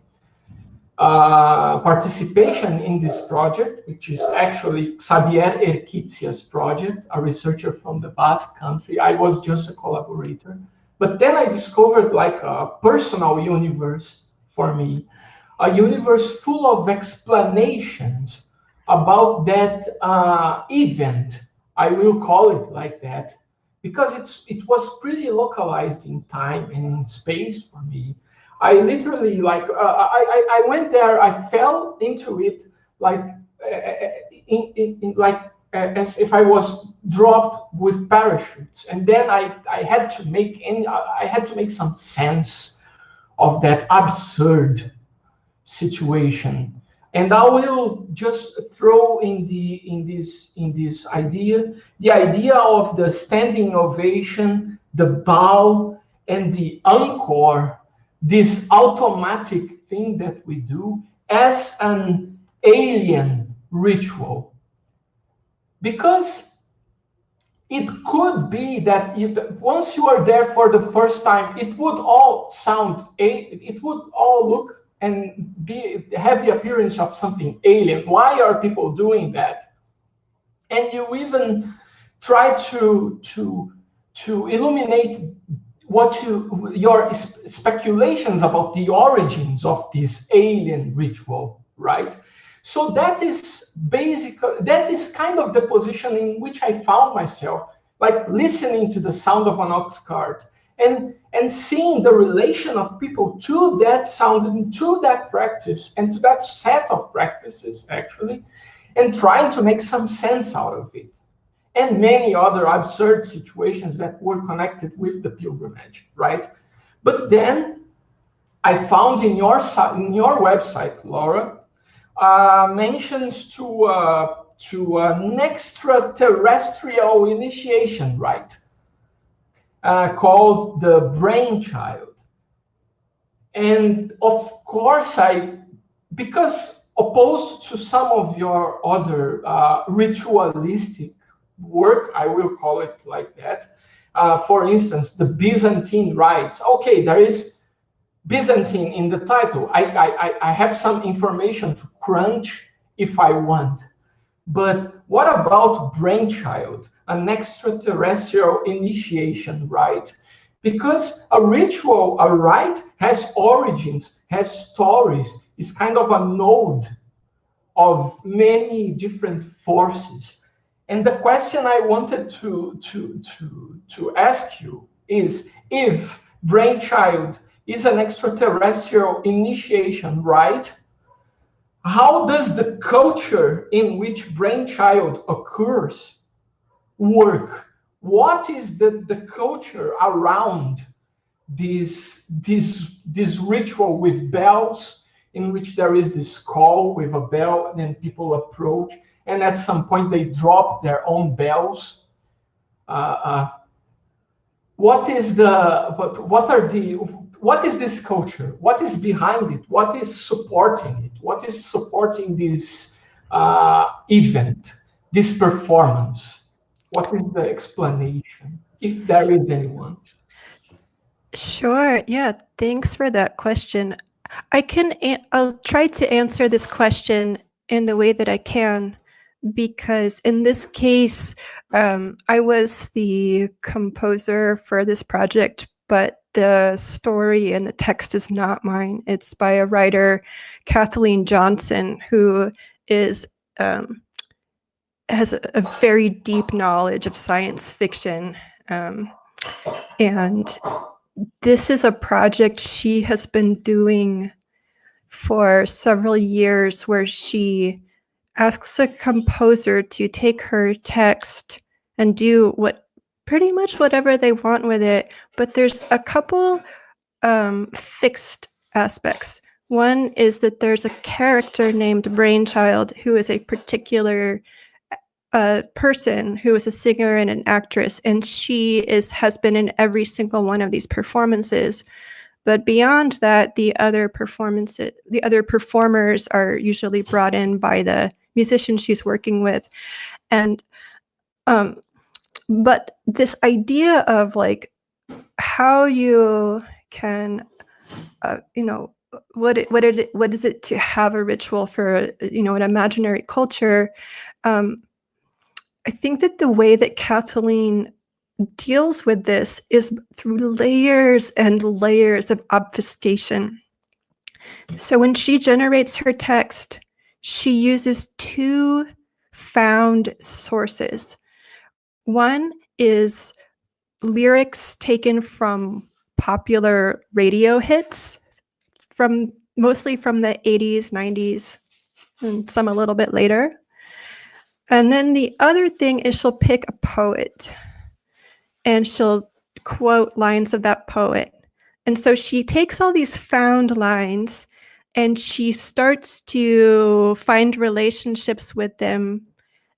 participation in this project, which is actually Xavier Erquitzia's project, a researcher from the Basque Country. I was just a collaborator. But then I discovered like a personal universe for me, a universe full of explanations about that event. I will call it like that, because it was pretty localized in time and in space for me. I literally I went there. I fell into it like as if I was dropped with parachutes, and then I had to make some sense of that absurd situation. And I will just throw in this idea, the idea of the standing ovation, the bow, and the encore, this automatic thing that we do as an alien ritual. Because it could be that once you are there for the first time, it would all look and have the appearance of something alien. Why are people doing that? And you even try to illuminate your speculations about the origins of this alien ritual, right? So that is kind of the position in which I found myself, like listening to the sound of an ox cart and seeing the relation of people to that sound and to that practice and to that set of practices, actually, and trying to make some sense out of it. And many other absurd situations that were connected with the pilgrimage, right? But then I found in your website, Laura, mentions to an extraterrestrial initiation rite called the brainchild. And of course, because opposed to some of your other ritualistic work, I will call it like that. For instance, the Byzantine Rites. Okay, there is Byzantine in the title. I have some information to crunch if I want. But what about brainchild, an extraterrestrial initiation rite? Because a ritual, a rite, has origins, has stories, is kind of a node of many different forces. And the question I wanted to ask you is, if brainchild is an extraterrestrial initiation rite, how does the culture in which brainchild occurs work? What is the culture around this ritual with bells, in which there is this call with a bell, and then people approach, and at some point they drop their own bells? What is this culture? What is behind it? What is supporting it? What is supporting this event, this performance? What is the explanation, if there is anyone? Sure. Yeah. Thanks for that question. I'll try to answer this question in the way that I can, because in this case, I was the composer for this project, but the story and the text is not mine. It's by a writer, Kathleen Johnson, who has a very deep knowledge of science fiction. And this is a project she has been doing for several years, where she asks a composer to take her text and do pretty much whatever they want with it. But there's a couple fixed aspects. One is that there's a character named Brainchild, who is a particular person who is a singer and an actress, and she has been in every single one of these performances. But beyond that, the other performers are usually brought in by the musician she's working with. And but this idea of like how you can, what is it to have a ritual for, an imaginary culture? I think that the way that Kathleen deals with this is through layers and layers of obfuscation. So when she generates her text, she uses two found sources. One is lyrics taken from popular radio hits, mostly from the 80s, 90s, and some a little bit later. And then the other thing is she'll pick a poet and she'll quote lines of that poet. And so she takes all these found lines and she starts to find relationships with them.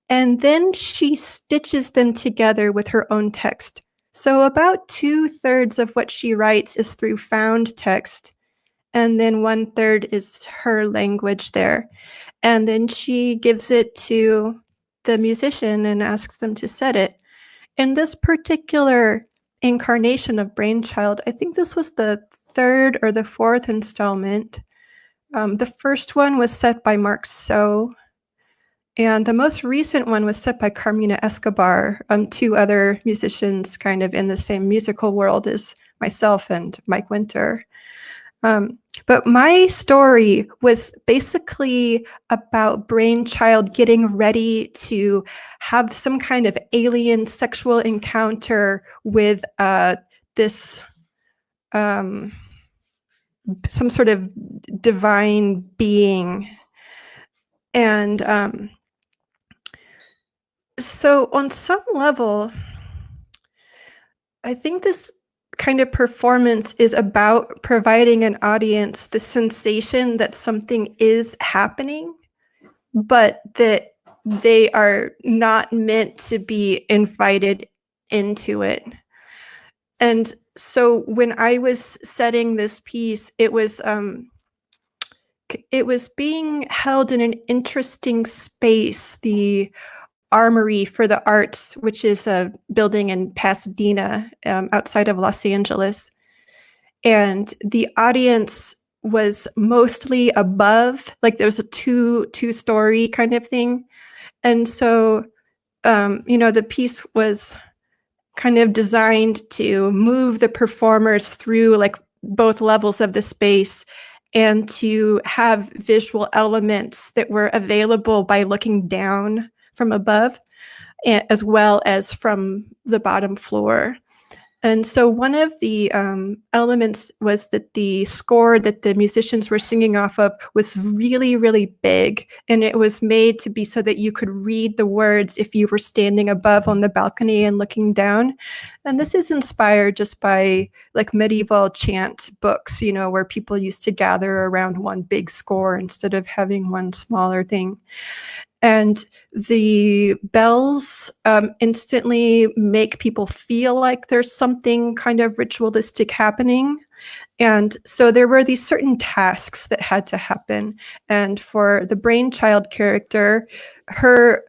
And then she stitches them together with her own text. So about 2/3 of what she writes is through found text. And then 1/3 is her language there. And then she gives it to the musician and asks them to set it. In this particular incarnation of Brainchild, I think this was the 3rd or the 4th installment. The first one was set by Mark So, and the most recent one was set by Carmina Escobar, 2 other musicians kind of in the same musical world as myself and Mike Winter. But my story was basically about Brainchild getting ready to have some kind of alien sexual encounter with this some sort of divine being. And so on some level, I think this kind of performance is about providing an audience the sensation that something is happening, but that they are not meant to be invited into it. And so when I was setting this piece, it was being held in an interesting space, the Armory for the Arts, which is a building in Pasadena, outside of Los Angeles. And the audience was mostly above, like there was a two-story kind of thing. And so, the piece was kind of designed to move the performers through like both levels of the space and to have visual elements that were available by looking down from above, as well as from the bottom floor. And so one of the elements was that the score that the musicians were singing off of was really, really big. And it was made to be so that you could read the words if you were standing above on the balcony and looking down. And this is inspired just by like medieval chant books, where people used to gather around one big score instead of having one smaller thing. And the bells instantly make people feel like there's something kind of ritualistic happening. And so there were these certain tasks that had to happen. And for the Brainchild character, her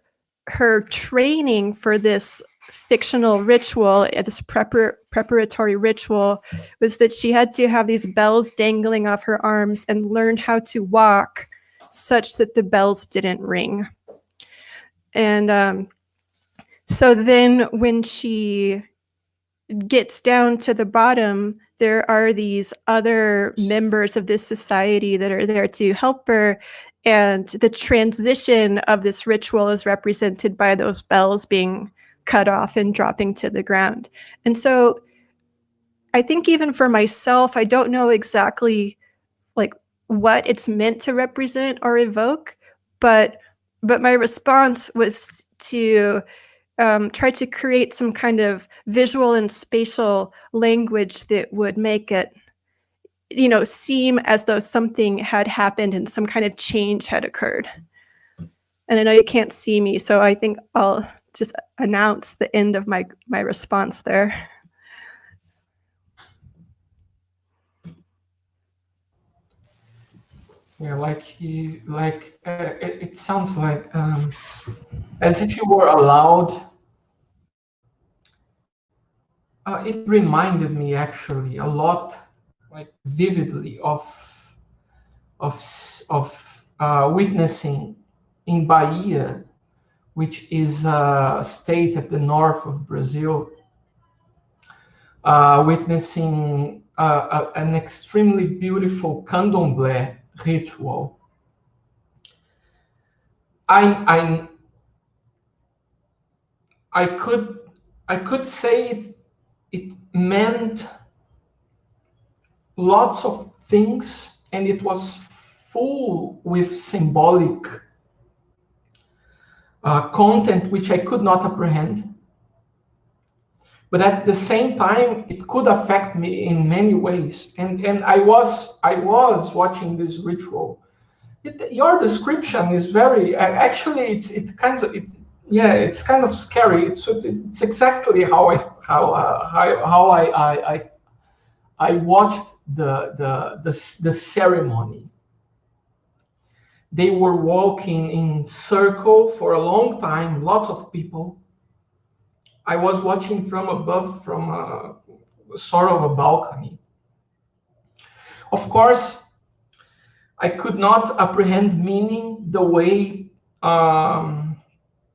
training for this fictional ritual, this preparatory ritual, was that she had to have these bells dangling off her arms and learn how to walk such that the bells didn't ring. And so then when she gets down to the bottom, there are these other members of this society that are there to help her. And the transition of this ritual is represented by those bells being cut off and dropping to the ground. And so I think even for myself, I don't know exactly like what it's meant to represent or evoke, but my response was to try to create some kind of visual and spatial language that would make it, seem as though something had happened and some kind of change had occurred. And I know you can't see me, so I think I'll just announce the end of my response there. Yeah, it sounds like as if you were allowed. It reminded me actually a lot like vividly of witnessing in Bahia, which is a state at the north of Brazil, witnessing an extremely beautiful candomblé ritual. I could say it meant lots of things, and it was full with symbolic content which I could not apprehend. But at the same time, it could affect me in many ways. And I was watching this ritual. Your description is very actually it's kind of scary. It's exactly how I watched the ceremony. They were walking in circle for a long time, lots of people. I was watching from above, from a sort of a balcony. Of course, I could not apprehend meaning the way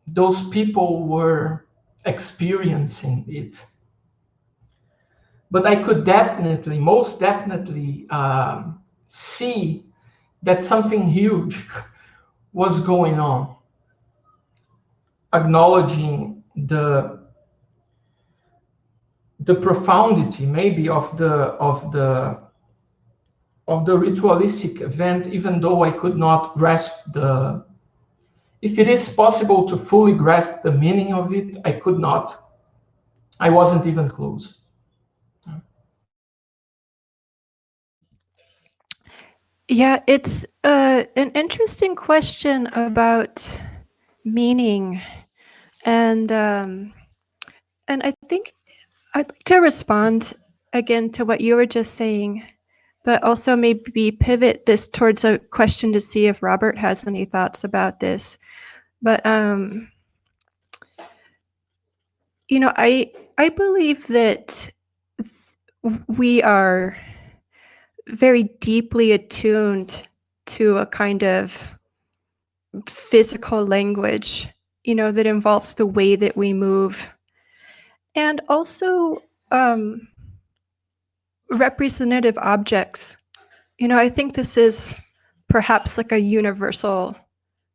those people were experiencing it. But I could most definitely see that something huge was going on, acknowledging the profundity maybe of the ritualistic event, even though I could not grasp if it is possible to fully grasp the meaning of it, I could not. I wasn't even close. Yeah, it's an interesting question about meaning, and I think I'd like to respond again to what you were just saying, but also maybe pivot this towards a question to see if Robert has any thoughts about this. But I believe that we are very deeply attuned to a kind of physical language, that involves the way that we move, and also representative objects. I think this is perhaps like a universal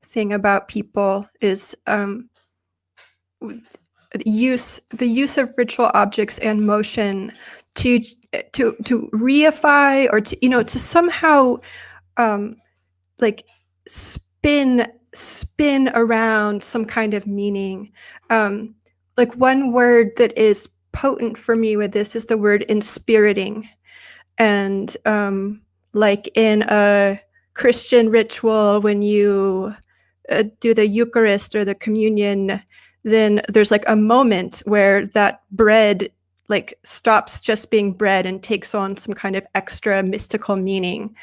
thing about people, is the use of ritual objects and motion to reify, or to somehow like spin around some kind of meaning. Like one word that is potent for me with this is the word inspiriting. And like in a Christian ritual, when you do the Eucharist or the communion, then there's like a moment where that bread like stops just being bread and takes on some kind of extra mystical meaning.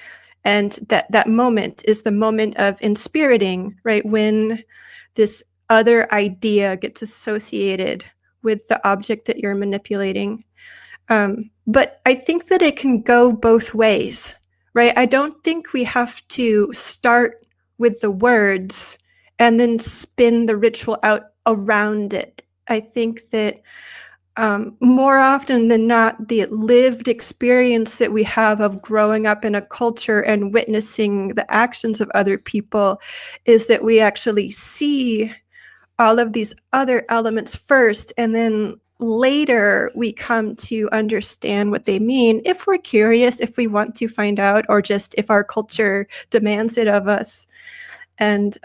And that moment is the moment of inspiriting, right? When this other idea gets associated with the object that you're manipulating. But I think that it can go both ways, right? I don't think we have to start with the words and then spin the ritual out around it. I think that more often than not, the lived experience that we have of growing up in a culture and witnessing the actions of other people is that we actually see all of these other elements first, and then later we come to understand what they mean, if we're curious, if we want to find out, or just if our culture demands it of us. And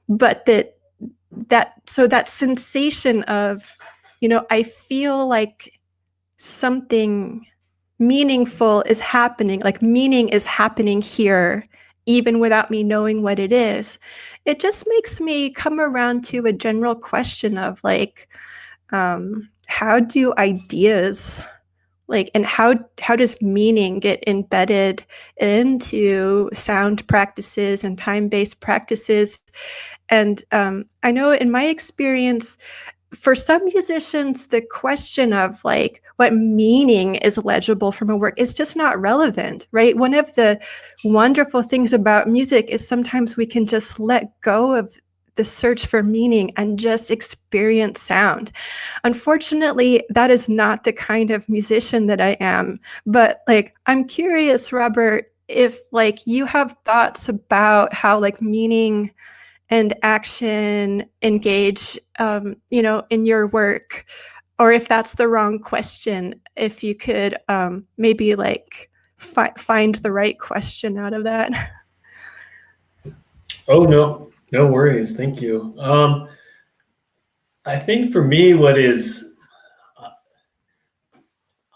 but that sensation of, I feel like something meaningful is happening, like meaning is happening here, even without me knowing what it is. It just makes me come around to a general question of like, how do ideas, like, and how does meaning get embedded into sound practices and time-based practices? And I know in my experience, for some musicians, the question of like what meaning is legible from a work is just not relevant, right? One of the wonderful things about music is sometimes we can just let go of the search for meaning and just experience sound. Unfortunately, that is not the kind of musician that I am. But like, I'm curious, Robert, if like you have thoughts about how like meaning and action engage, in your work, or if that's the wrong question, if you could maybe like find the right question out of that. Oh, no, no worries. Thank you. I think for me,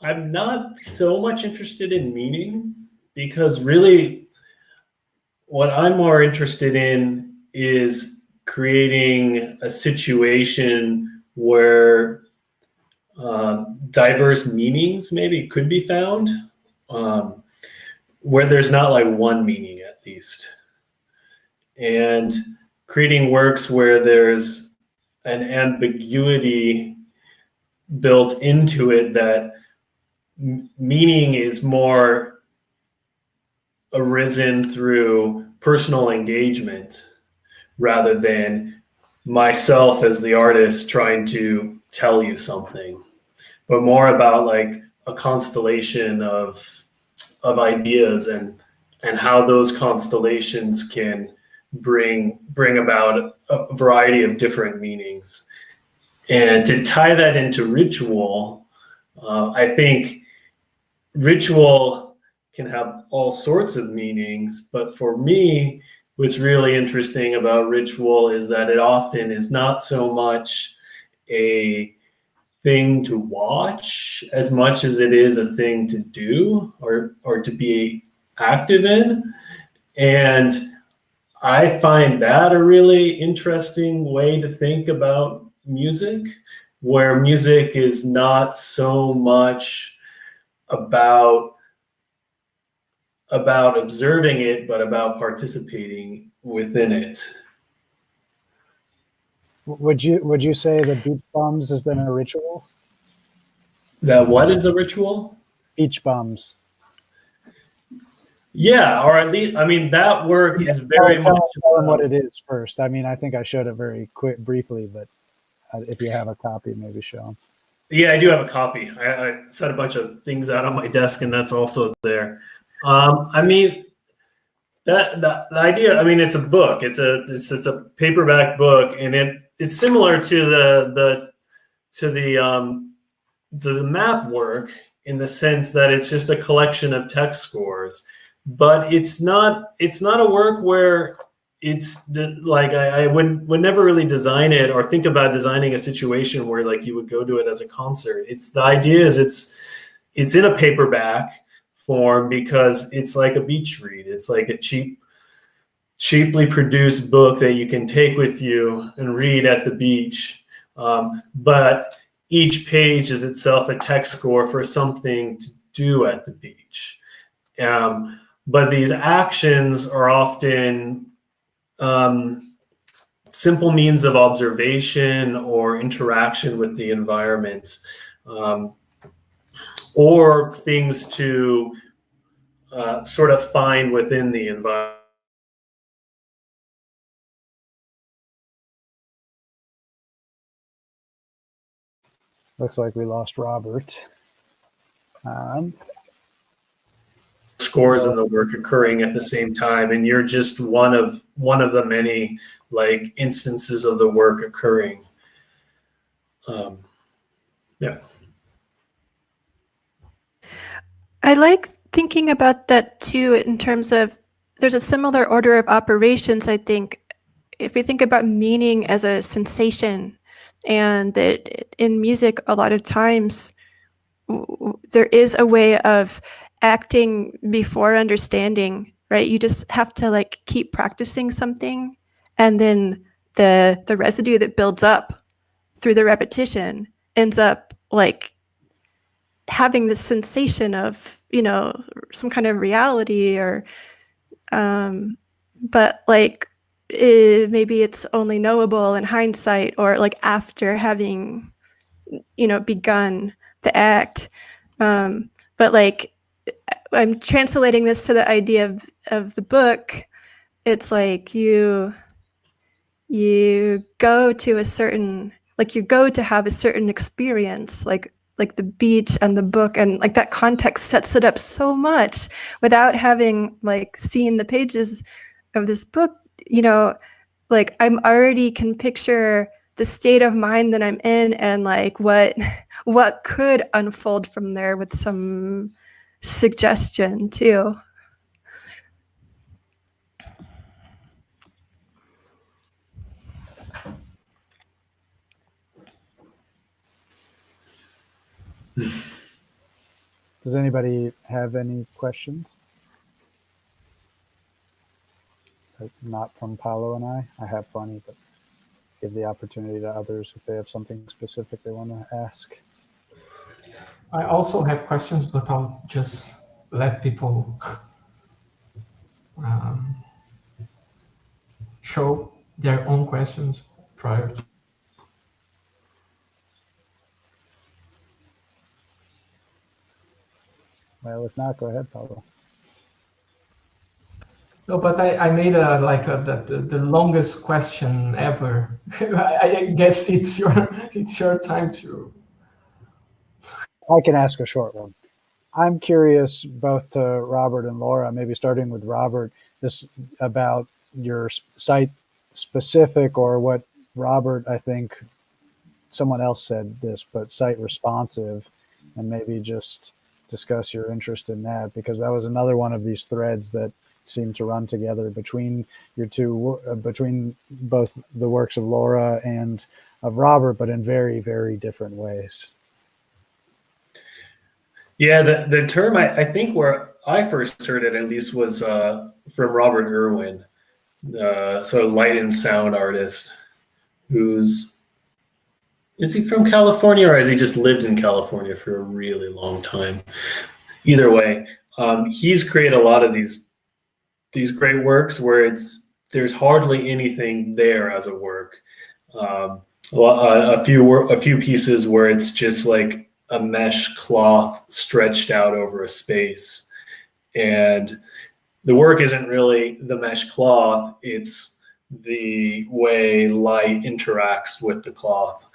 I'm not so much interested in meaning, because really what I'm more interested in is creating a situation where diverse meanings maybe could be found, where there's not like one meaning at least. And creating works where there's an ambiguity built into it, that meaning is more arisen through personal engagement rather than myself as the artist trying to tell you something, but more about like a constellation of ideas and how those constellations can bring about a variety of different meanings. And to tie that into ritual, I think ritual can have all sorts of meanings, but for me, what's really interesting about ritual is that it often is not so much a thing to watch as much as it is a thing to do or to be active in. And I find that a really interesting way to think about music, where music is not so much about observing it, but about participating within it. Would you say that beach bums is then a ritual? That what is a ritual? Beach bums. Yeah, or at least, I mean, that work is very much tell them what it is first. I mean, I think I showed it very briefly, but if you have a copy, maybe show them. Yeah, I do have a copy. I set a bunch of things out on my desk, and that's also there. I mean, the idea. I mean, it's a book. It's a paperback book, and it's similar to the map work in the sense that it's just a collection of text scores. But it's not a work where it's like I would never really design it or think about designing a situation where like you would go to it as a concert. The idea is it's in a paperback form because it's like a beach read. It's like a cheaply produced book that you can take with you and read at the beach. But each page is itself a text score for something to do at the beach. But these actions are often simple means of observation or interaction with the environment, or things to sort of find within the environment. Looks like we lost Robert. Scores in the work occurring at the same time, and you're just one of the many like instances of the work occurring. Yeah. I like thinking about that too in terms of there's a similar order of operations, I think. If we think about meaning as a sensation, and that in music a lot of times there is a way of acting before understanding, right? You just have to like keep practicing something, and then the residue that builds up through the repetition ends up like having this sensation of, some kind of reality or but like maybe it's only knowable in hindsight, or like after having, begun the act. But like, I'm translating this to the idea of the book. It's like you go to a certain, like you go to have a certain experience, like the beach and the book, and like that context sets it up so much without having like seen the pages of this book. Like I'm already can picture the state of mind that I'm in, and like what could unfold from there with some suggestion too. Does anybody have any questions? Not from Paolo and I have plenty, but give the opportunity to others if they have something specific they want to ask. I also have questions, but I'll just let people show their own questions prior. Well, if not, go ahead, Paolo. No, but I made the longest question ever. I guess it's your time to. I can ask a short one. I'm curious, both to Robert and Laura, maybe starting with Robert, this about your site specific, or what Robert, I think someone else said this, but site responsive, and maybe just discuss your interest in that, because that was another one of these threads that seem to run together between your two, between both the works of Laura and of Robert, but in very, very different ways. Yeah, the term, I think where I first heard it at least was from Robert Irwin, sort of light and sound artist, is he from California, or has he just lived in California for a really long time? Either way, he's created a lot of these great works where there's hardly anything there as a work. A few pieces where it's just like a mesh cloth stretched out over a space, and the work isn't really the mesh cloth, it's the way light interacts with the cloth,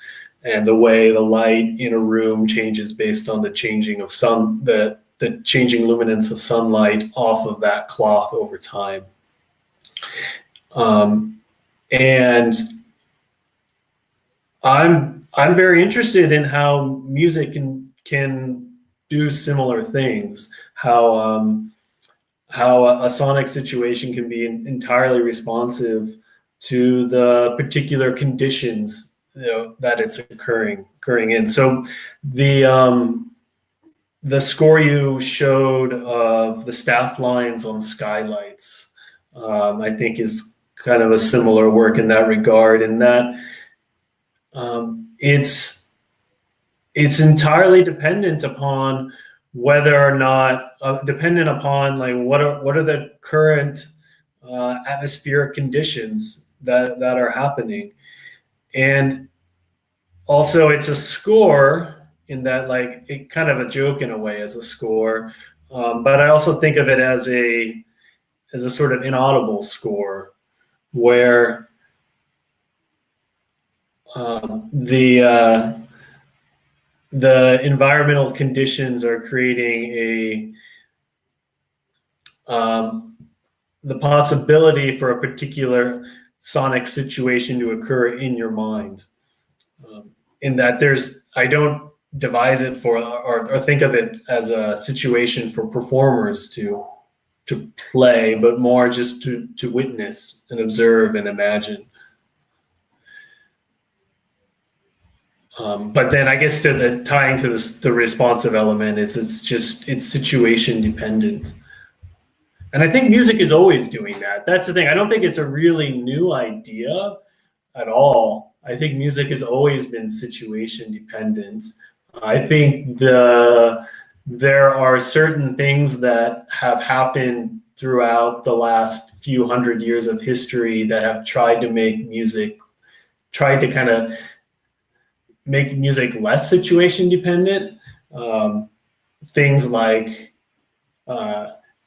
and the way the light in a room changes based on the changing of the changing luminance of sunlight off of that cloth over time. And I'm very interested in how music can do similar things, how a sonic situation can be entirely responsive to the particular conditions that it's occurring in. So the score you showed of the staff lines on skylights, I think is kind of a similar work in that regard, in that it's entirely dependent upon whether or not, dependent upon like what are the current atmospheric conditions that are happening. And also it's a score in that, like, it kind of a joke in a way as a score, but I also think of it as a sort of inaudible score, where the environmental conditions are creating the possibility for a particular sonic situation to occur in your mind. In that I don't devise it for or think of it as a situation for performers to play, but more just to witness and observe and imagine. But then I guess tying to the responsive element is it's situation dependent. And I think music is always doing that. That's the thing. I don't think it's a really new idea at all. I think music has always been situation dependent. I think the there are certain things that have happened throughout the last few hundred years of history that have tried to kind of make music less situation dependent. Things like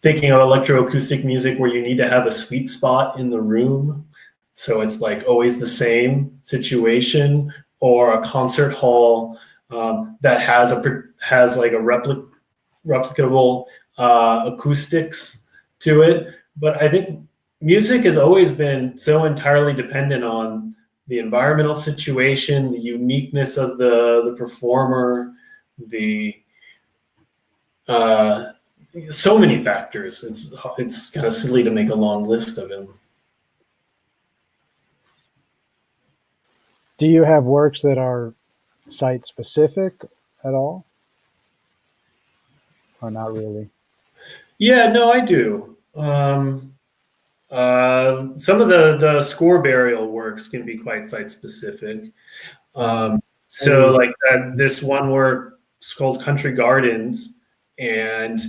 thinking of electroacoustic music where you need to have a sweet spot in the room. So it's like always the same situation, or a concert hall that has like a replicable acoustics to it. But I think music has always been so entirely dependent on the environmental situation, the uniqueness of the performer, so many factors. It's kind of silly to make a long list of them. Do you have works that are site specific at all? Or not really? Yeah, no, I do. Some of the score burial works can be quite site specific. So like this one work is called Country Gardens, and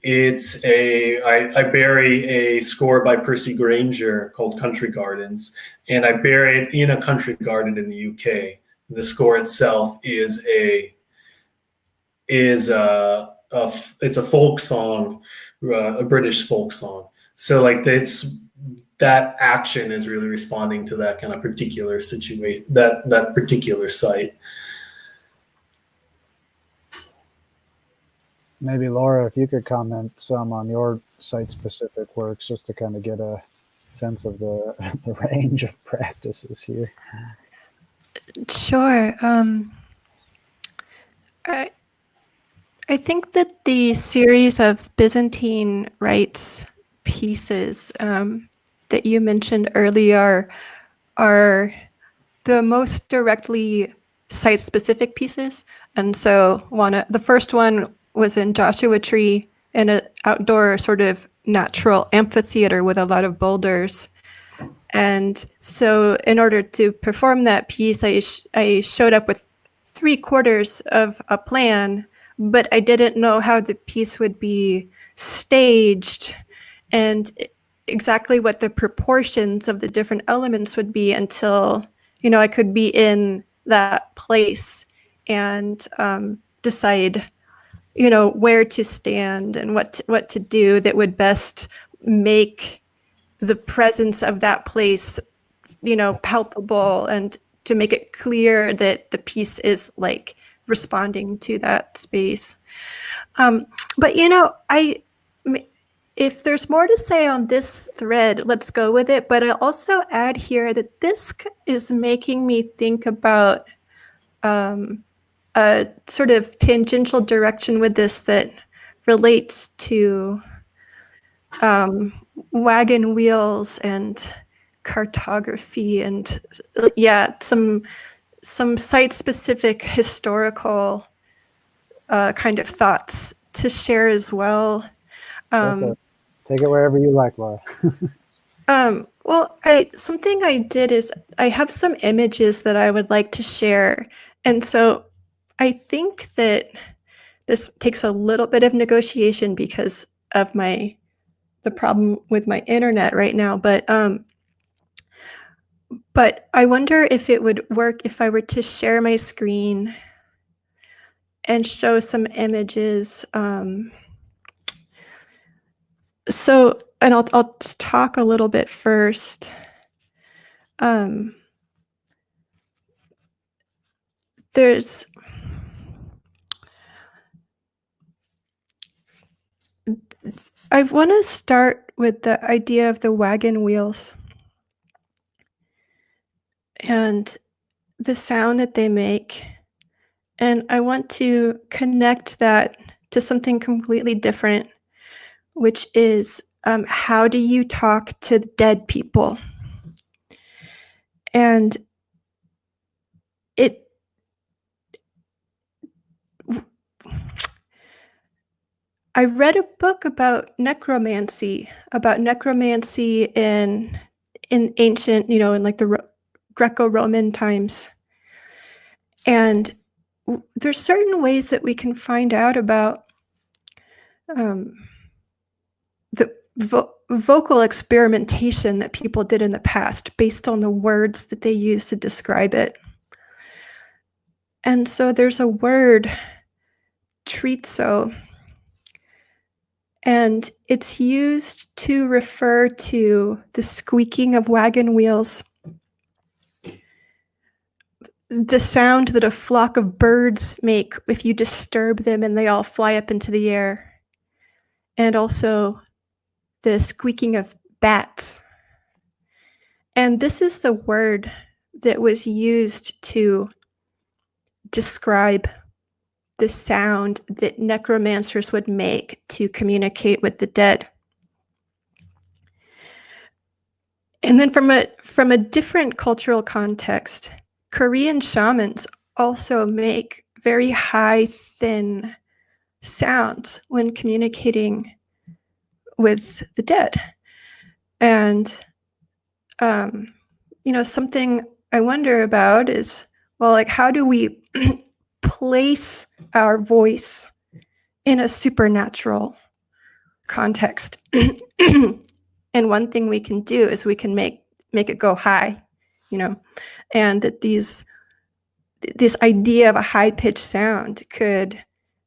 I bury a score by Percy Granger called Country Gardens, and I bury it in a country garden in the UK. The score itself is it's a folk song, a British folk song. So like that action is really responding to that kind of particular that particular site. Maybe Laura, if you could comment some on your site-specific works, just to kind of get a sense of the range of practices here. Sure. I think that the series of Byzantine Rites pieces that you mentioned earlier are the most directly site-specific pieces. And so the first one was in Joshua Tree in an outdoor sort of natural amphitheater with a lot of boulders. And so in order to perform that piece, I showed up with 3/4 of a plan, but I didn't know how the piece would be staged and exactly what the proportions of the different elements would be until, I could be in that place and decide where to stand and what to do that would best make the presence of that place, palpable, and to make it clear that the piece is like responding to that space. But if there's more to say on this thread, let's go with it. But I'll also add here that this is making me think about a sort of tangential direction with this that relates to wagon wheels and cartography and some site-specific historical kind of thoughts to share as well. Take it wherever you like, Laura. Well, something I did is I have some images that I would like to share, and so I think that this takes a little bit of negotiation because of the problem with my internet right now. But I wonder if it would work if I were to share my screen and show some images. And I'll just talk a little bit first. I want to start with the idea of the wagon wheels and the sound that they make. And I want to connect that to something completely different, which is how do you talk to dead people? And I read a book about necromancy in ancient, in like the Greco-Roman times. And there's certain ways that we can find out about the vocal experimentation that people did in the past based on the words that they used to describe it. And so there's a word, trizo, and it's used to refer to the squeaking of wagon wheels, the sound that a flock of birds make if you disturb them and they all fly up into the air, and also the squeaking of bats. And this is the word that was used to describe the sound that necromancers would make to communicate with the dead. And then from a different cultural context, Korean shamans also make very high, thin sounds when communicating with the dead. And something I wonder about is, well, like, how do we place our voice in a supernatural context? And one thing we can do is we can make it go high, and that this idea of a high-pitched sound could,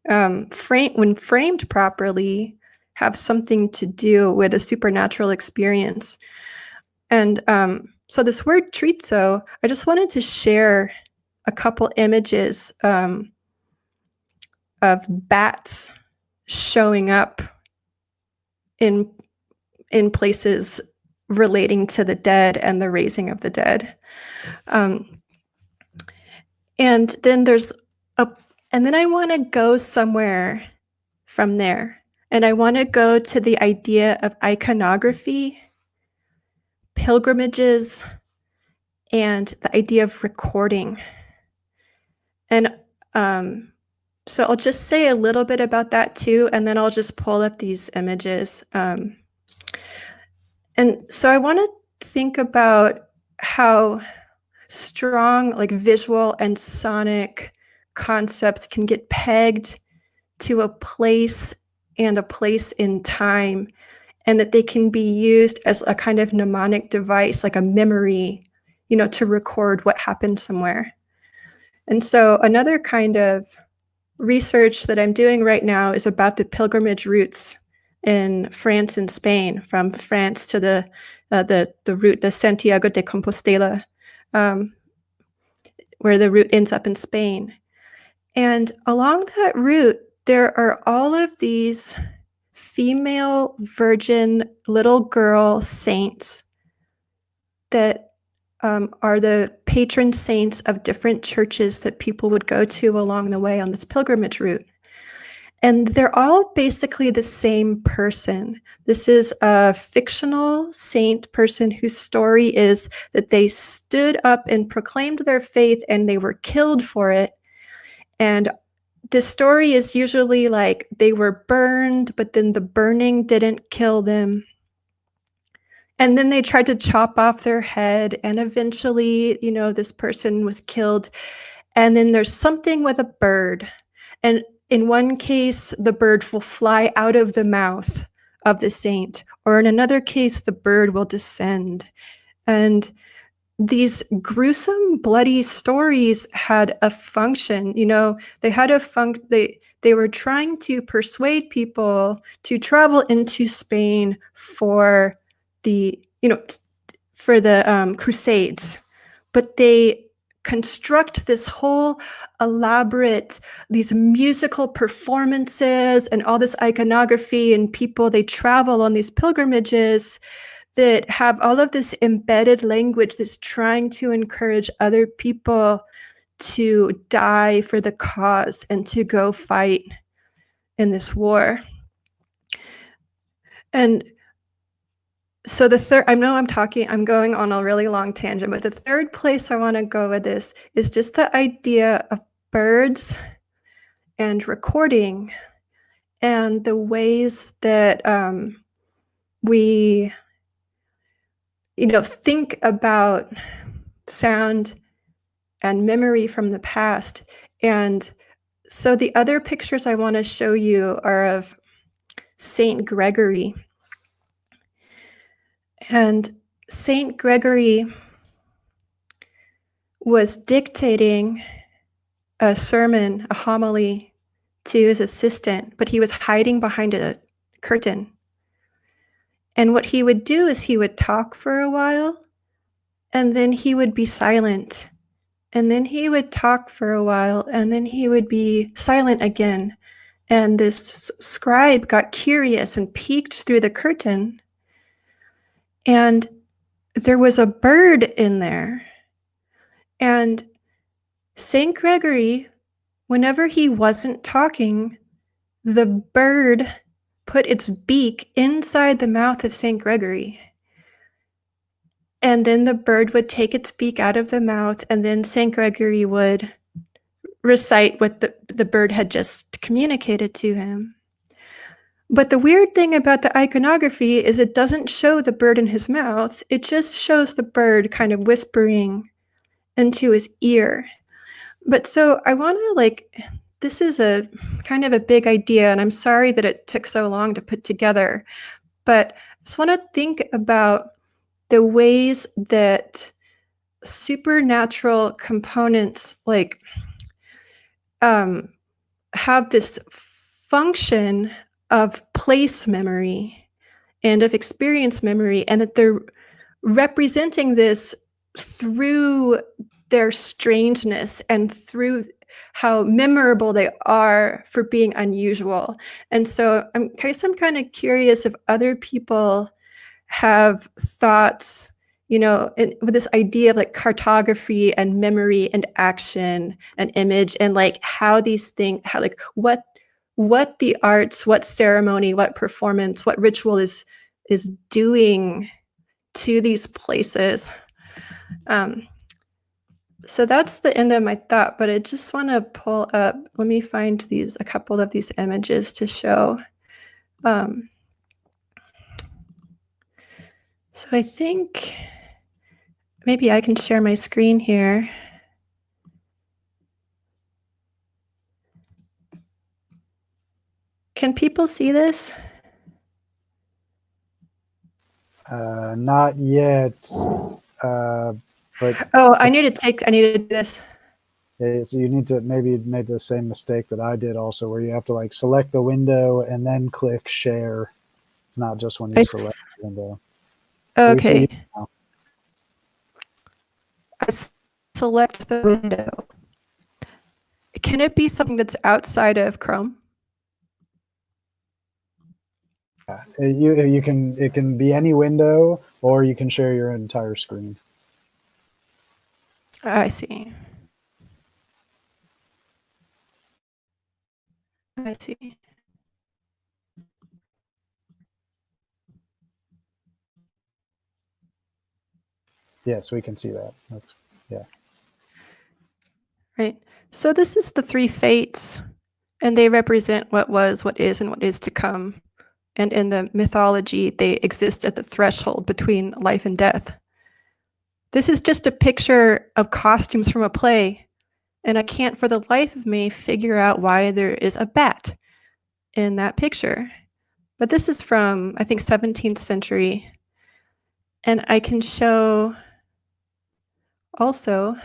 when framed properly, have something to do with a supernatural experience. And so this word trizo, I just wanted to share a couple images of bats showing up in places relating to the dead and the raising of the dead. And then then I want to go somewhere from there. And I want to go to the idea of iconography, pilgrimages, and the idea of recording. And so I'll just say a little bit about that too, and then I'll just pull up these images. And so I want to think about how strong, like, visual and sonic concepts can get pegged to a place and a place in time, and that they can be used as a kind of mnemonic device, like a memory, to record what happened somewhere. And so another kind of research that I'm doing right now is about the pilgrimage routes in France and Spain, from France to the route, the Santiago de Compostela, where the route ends up in Spain. And along that route, there are all of these female virgin little girl saints that are the patron saints of different churches that people would go to along the way on this pilgrimage route. And they're all basically the same person. This is a fictional saint person whose story is that they stood up and proclaimed their faith and they were killed for it. And the story is usually like they were burned, but then the burning didn't kill them. And then they tried to chop off their head, and eventually, this person was killed. And then there's something with a bird. And in one case, the bird will fly out of the mouth of the saint, or in another case, the bird will descend. And these gruesome, bloody stories had a function. They had a they were trying to persuade people to travel into Spain for the Crusades, but they construct this whole elaborate, these musical performances and all this iconography, and they travel on these pilgrimages that have all of this embedded language that's trying to encourage other people to die for the cause and to go fight in this war. And so the third, I know I'm going on a really long tangent, but the third place I want to go with this is just the idea of birds and recording, and the ways that we think about sound and memory from the past. And so the other pictures I want to show you are of Saint Gregory. And Saint Gregory was dictating a sermon, a homily, to his assistant, but he was hiding behind a curtain. And what he would do is he would talk for a while, and then he would be silent. And then he would talk for a while, and then he would be silent again. And this scribe got curious and peeked through the curtain, and there was a bird in there. And St. Gregory, whenever he wasn't talking, the bird put its beak inside the mouth of St. Gregory. And then the bird would take its beak out of the mouth, and then St. Gregory would recite what the bird had just communicated to him. But the weird thing about the iconography is it doesn't show the bird in his mouth. It just shows the bird kind of whispering into his ear. But so I want to this is a kind of a big idea, and I'm sorry that it took so long to put together, but I just want to think about the ways that supernatural components have this function of place memory and of experience memory, and that they're representing this through their strangeness and through how memorable they are for being unusual. And so I'm kind of curious if other people have thoughts, with this idea of cartography and memory and action and image, and how these things, what the arts, what ceremony, what performance, what ritual is doing to these places. So that's the end of my thought, but I just want to pull up, let me find a couple of these images to show. So I think maybe I can share my screen here. Can people see this? Not yet, but I need to do this. yeah, so you need to maybe make the same mistake that I did also, where you have to select the window and then click share. It's not just when you select the window. Okay. I select the window. Can it be something that's outside of Chrome? Yeah. It can be any window, or you can share your entire screen. I see. Yes, we can see that. Yeah. Right. So this is the three fates, and they represent what was, what is, and what is to come. And in the mythology, they exist at the threshold between life and death. This is just a picture of costumes from a play, and I can't for the life of me figure out why there is a bat in that picture. But this is from, I think, 17th century. And I can show also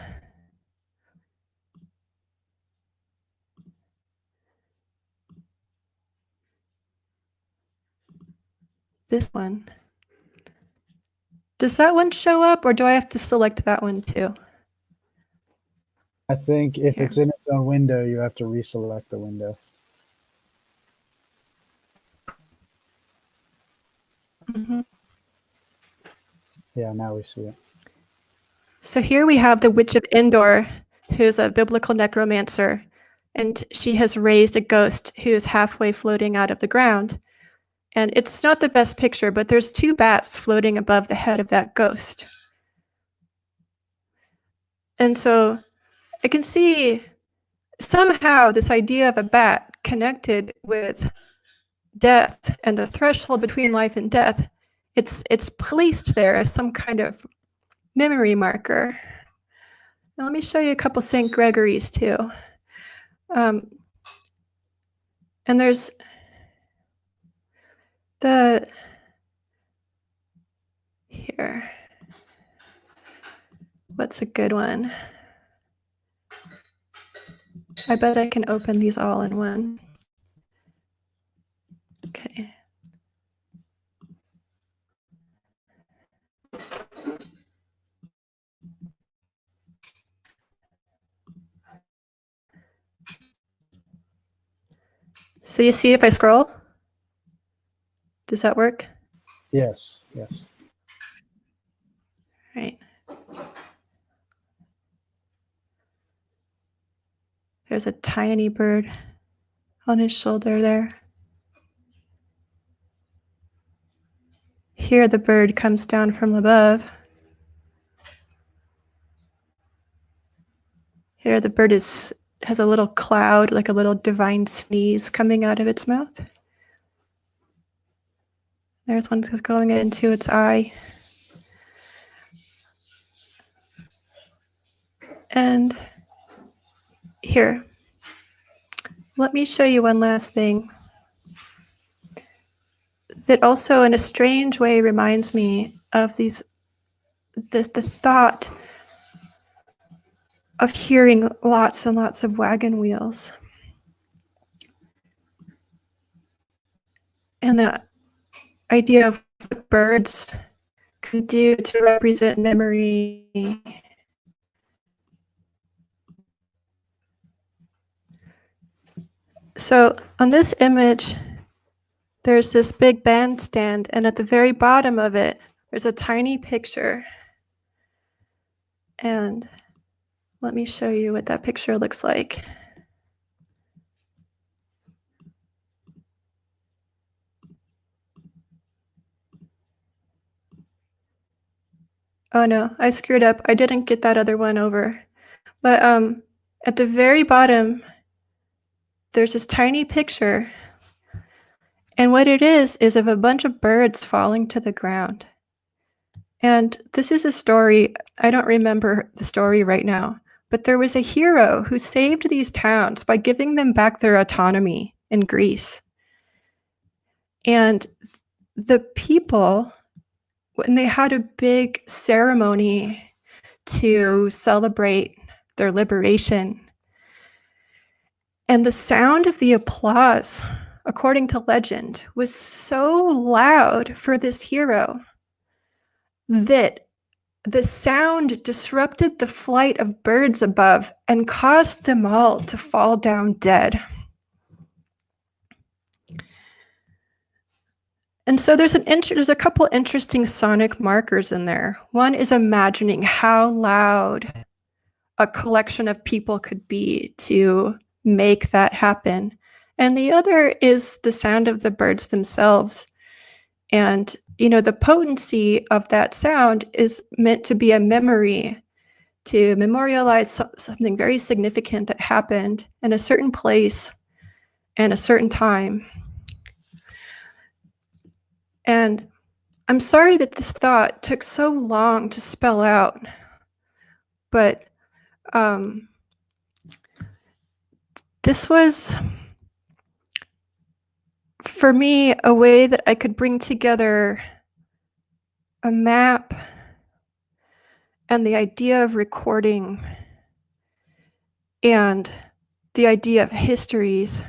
this one. Does that one show up, or do I have to select that one too? I think if it's in its own window, you have to reselect the window. Mm-hmm. Yeah, now we see it. So here we have the Witch of Endor, who's a biblical necromancer, and she has raised a ghost who is halfway floating out of the ground. And it's not the best picture, but there's two bats floating above the head of that ghost. And so I can see somehow this idea of a bat connected with death and the threshold between life and death, it's placed there as some kind of memory marker. Now let me show you a couple St. Gregory's too. And there's Here. What's a good one? I bet I can open these all in one. Okay. So you see if I scroll? Does that work? Yes, yes. Right. There's a tiny bird on his shoulder there. Here the bird comes down from above. Here the bird has a little cloud, like a little divine sneeze coming out of its mouth. There's one that's going into its eye. And here, let me show you one last thing that also in a strange way reminds me of the thought of hearing lots and lots of wagon wheels. And the idea of what birds can do to represent memory. So on this image, there's this big bandstand, and at the very bottom of it, there's a tiny picture. And let me show you what that picture looks like. Oh no, I screwed up. I didn't get that other one over. But at the very bottom, there's this tiny picture. And what it is of a bunch of birds falling to the ground. And this is a story, I don't remember the story right now, but there was a hero who saved these towns by giving them back their autonomy in Greece. And the people, when they had a big ceremony to celebrate their liberation, and the sound of the applause, according to legend, was so loud for this hero that the sound disrupted the flight of birds above and caused them all to fall down dead. And so there's a couple interesting sonic markers in there. One is imagining how loud a collection of people could be to make that happen. And the other is the sound of the birds themselves. And, you know, the potency of that sound is meant to be a memory, to memorialize something very significant that happened in a certain place and a certain time. And I'm sorry that this thought took so long to spell out, but this was, for me, a way that I could bring together a map and the idea of recording and the idea of histories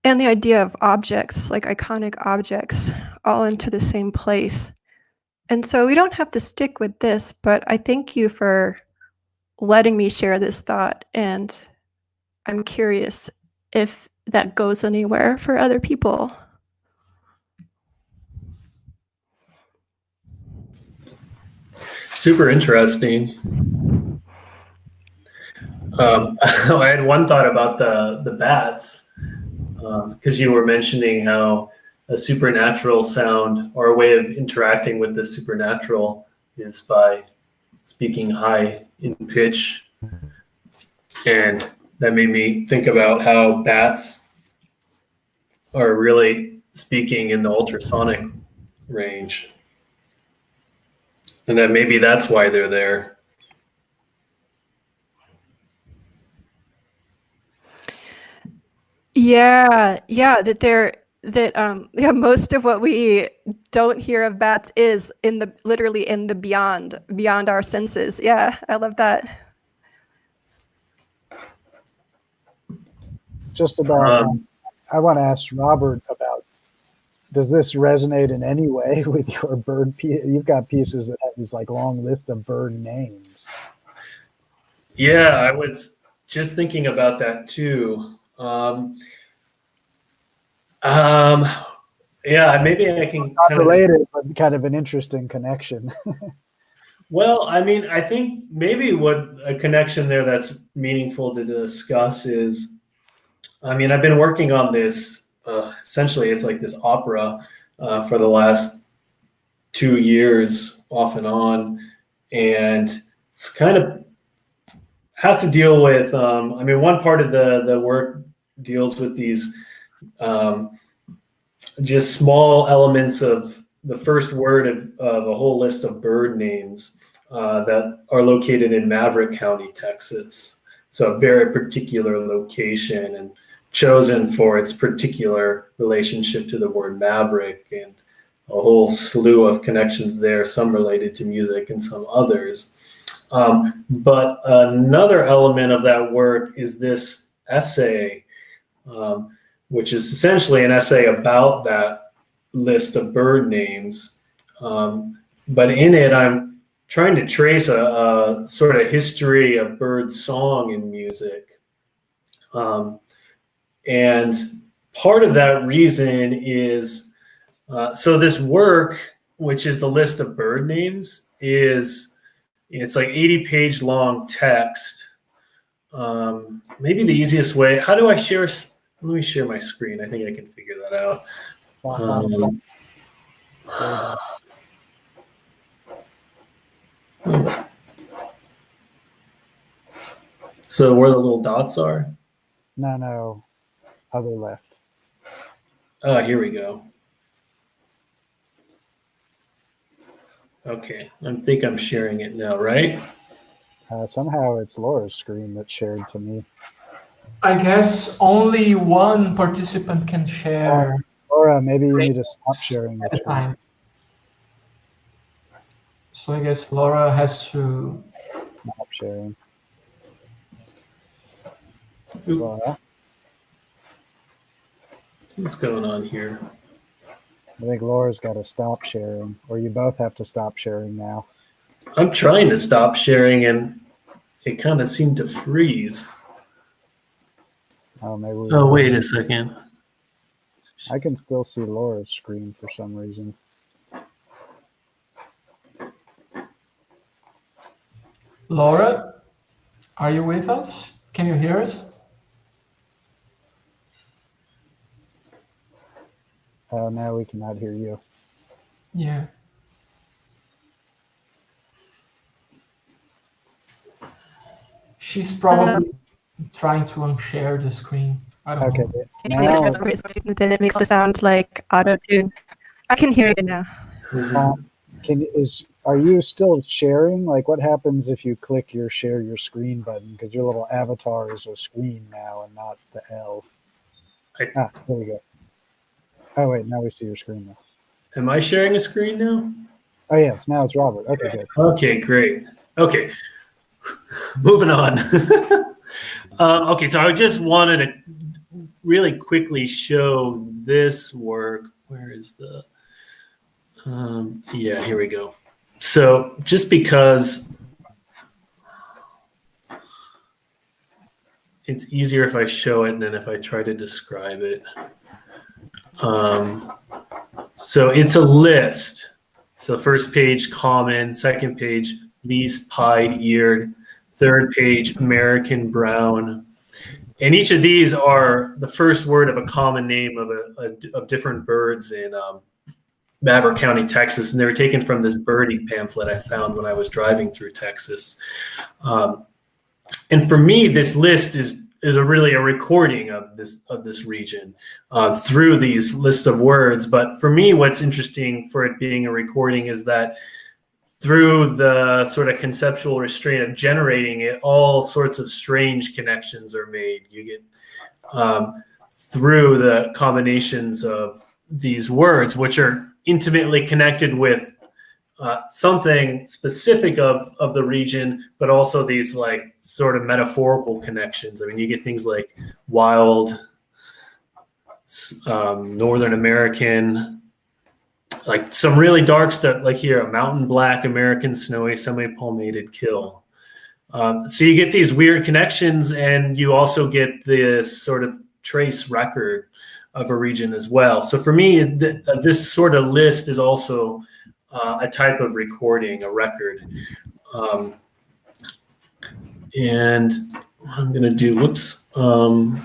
and the idea of objects, like iconic objects, all into the same place. And so we don't have to stick with this, but I thank you for letting me share this thought, and I'm curious if that goes anywhere for other people. Super interesting. I had one thought about the bats, because you were mentioning how a supernatural sound, or a way of interacting with the supernatural, is by speaking high in pitch. And that made me think about how bats are really speaking in the ultrasonic range. And that maybe that's why they're there. Yeah, yeah, yeah, most of what we don't hear of bats is literally in the beyond our senses. Yeah, I love that. Just about, I want to ask Robert about, does this resonate in any way with your bird piece? You've got pieces that have these like long list of bird names. Yeah, I was just thinking about that too. Yeah, maybe I can Not related, but kind of an interesting connection. Well, I mean, I think maybe what a connection there that's meaningful to discuss is, I mean, I've been working on this, essentially it's like this opera for the last 2 years off and on. And it's kind of has to deal with, I mean, one part of the work deals with these just small elements of the first word of a whole list of bird names that are located in Maverick County, Texas. So a very particular location and chosen for its particular relationship to the word maverick, and a whole slew of connections there, some related to music and some others. But another element of that work is this essay, which is essentially an essay about that list of bird names. But in it, I'm trying to trace a sort of history of bird song in music. And part of that reason is, so this work, which is the list of bird names, it's like 80-page long text. Maybe the easiest way, how do I share? Let me share my screen. I think I can figure that out. So where the little dots are? No, other left. Here we go. Okay, I think I'm sharing it now, right? Somehow it's Laura's screen that's shared to me. I guess only one participant can share Laura, maybe you need to stop sharing at your a time. So I guess Laura has to stop sharing. Oop. Laura, What's going on here? I think Laura's got to stop sharing, or you both have to stop sharing now. I'm trying to stop sharing and it kind of seemed to freeze. Oh, maybe. Oh, wait a second. I can still see Laura's screen for some reason. Laura, are you with us? Can you hear us? Now we cannot hear you. Yeah. She's probably trying to unshare the screen. I don't know. Now, Then it makes the sound like auto-tune. I can hear you now. are you still sharing? Like, what happens if you click your share your screen button? Because your little avatar is a screen now and not the L. There we go. Oh, wait, now we see your screen now. Am I sharing a screen now? Oh, yes, now it's Robert. Okay, good. Okay, great. Okay, moving on. Okay, so I just wanted to really quickly show this work. Where is the, yeah, here we go. So just because it's easier if I show it than if I try to describe it. So it's a list. So first page, common, second page, least pied-eared, third page, American brown. And each of these are the first word of a common name of different birds in Maverick County, Texas. And they were taken from this birdie pamphlet I found when I was driving through Texas. And for me, this list is really a recording of this region through these list of words. But for me, what's interesting for it being a recording is that through the sort of conceptual restraint of generating it, all sorts of strange connections are made. You get through the combinations of these words, which are intimately connected with something specific of the region, but also these like sort of metaphorical connections. I mean, you get things like wild, Northern American, like some really dark stuff, like here, a mountain black, American snowy, semi-palmated kill. So you get these weird connections, and you also get this sort of trace record of a region as well. So for me, this sort of list is also a type of recording, a record. And what I'm going to do, whoops. I'm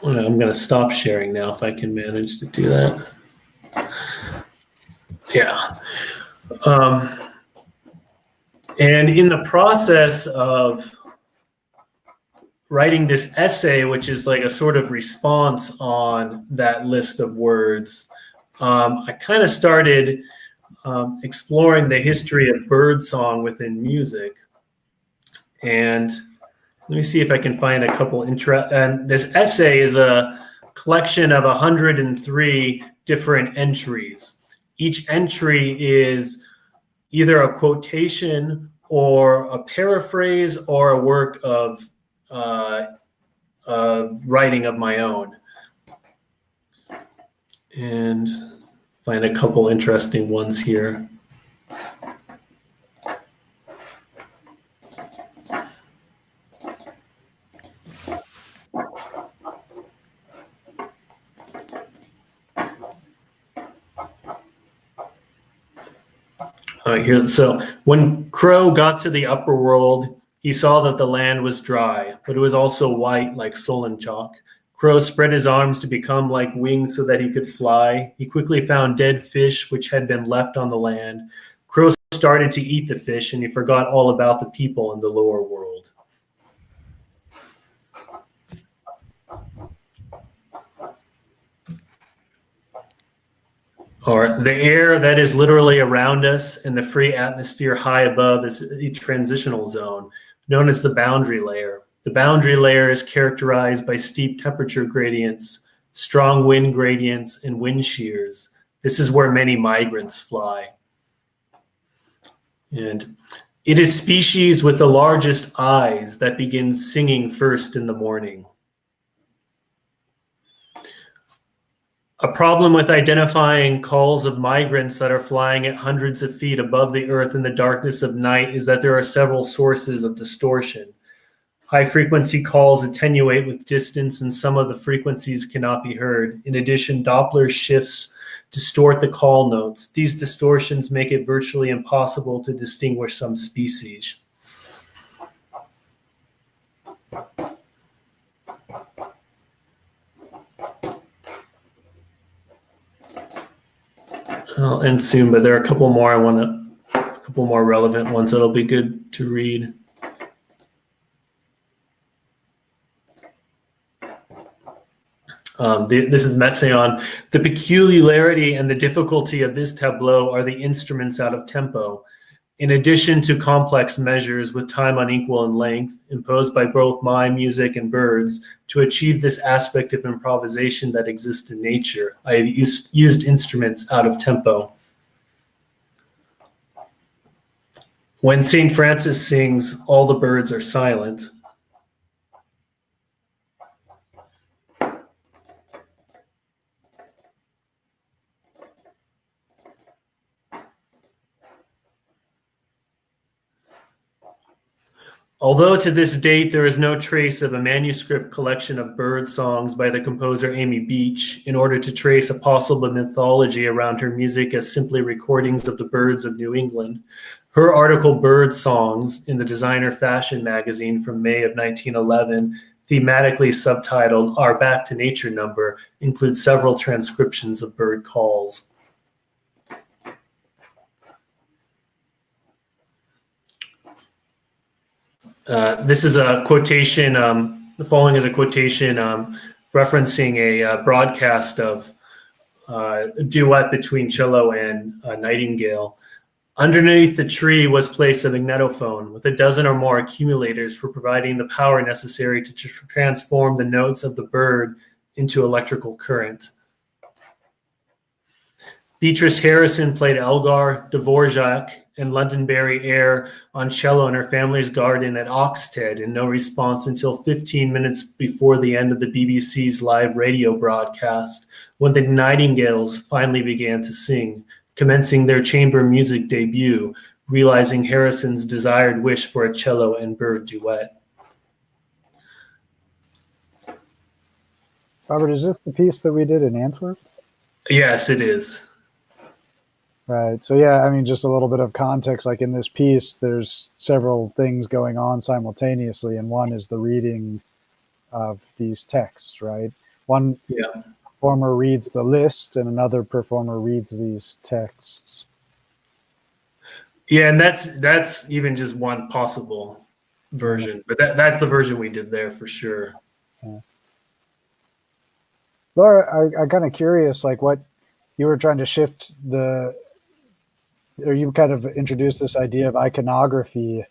going to stop sharing now if I can manage to do that. Yeah. And in the process of writing this essay, which is like a sort of response on that list of words, I kind of started exploring the history of birdsong within music. And let me see if I can find a couple and this essay is a collection of 103 different entries. Each entry is either a quotation or a paraphrase or a work of writing of my own. And find a couple interesting ones here. All right, here. So when Crow got to the upper world, he saw that the land was dry, but it was also white like Solon chalk. Crow spread his arms to become like wings so that he could fly. He quickly found dead fish which had been left on the land. Crow started to eat the fish, and he forgot all about the people in the lower world. Or the air that is literally around us and the free atmosphere high above is a transitional zone known as the boundary layer. The boundary layer is characterized by steep temperature gradients, strong wind gradients, and wind shears. This is where many migrants fly. And it is species with the largest eyes that begins singing first in the morning. A problem with identifying calls of migrants that are flying at hundreds of feet above the earth in the darkness of night is that there are several sources of distortion. High-frequency calls attenuate with distance, and some of the frequencies cannot be heard. In addition, Doppler shifts distort the call notes. These distortions make it virtually impossible to distinguish some species. I'll end soon, but there are a couple more a couple more relevant ones that'll be good to read. This is Messiaen. The peculiarity and the difficulty of this tableau are the instruments out of tempo. In addition to complex measures with time unequal in length imposed by both my music and birds, to achieve this aspect of improvisation that exists in nature, I have used instruments out of tempo. When St. Francis sings, all the birds are silent. Although to this date there is no trace of a manuscript collection of bird songs by the composer Amy Beach, in order to trace a possible mythology around her music as simply recordings of the birds of New England, her article Bird Songs in the Designer Fashion magazine from May of 1911, thematically subtitled Our Back to Nature number, includes several transcriptions of bird calls. This is a quotation, the following is a quotation referencing a broadcast of a duet between cello and Nightingale. Underneath the tree was placed a magnetophone with a dozen or more accumulators for providing the power necessary to transform the notes of the bird into electrical current. Beatrice Harrison played Elgar, Dvorak, and Londonderry Air on cello in her family's garden at Oxted, and no response until 15 minutes before the end of the BBC's live radio broadcast, when the Nightingales finally began to sing, commencing their chamber music debut, realizing Harrison's desired wish for a cello and bird duet. Robert, is this the piece that we did in Antwerp? Yes, it is. Right. So yeah, I mean, just a little bit of context. Like in this piece, there's several things going on simultaneously, and one is the reading of these texts. Right. One performer reads the list, and another performer reads these texts. Yeah, and that's even just one possible version, but that's the version we did there for sure. Yeah. Laura, I'm kind of curious, like what you were trying to shift or you kind of introduced this idea of iconography.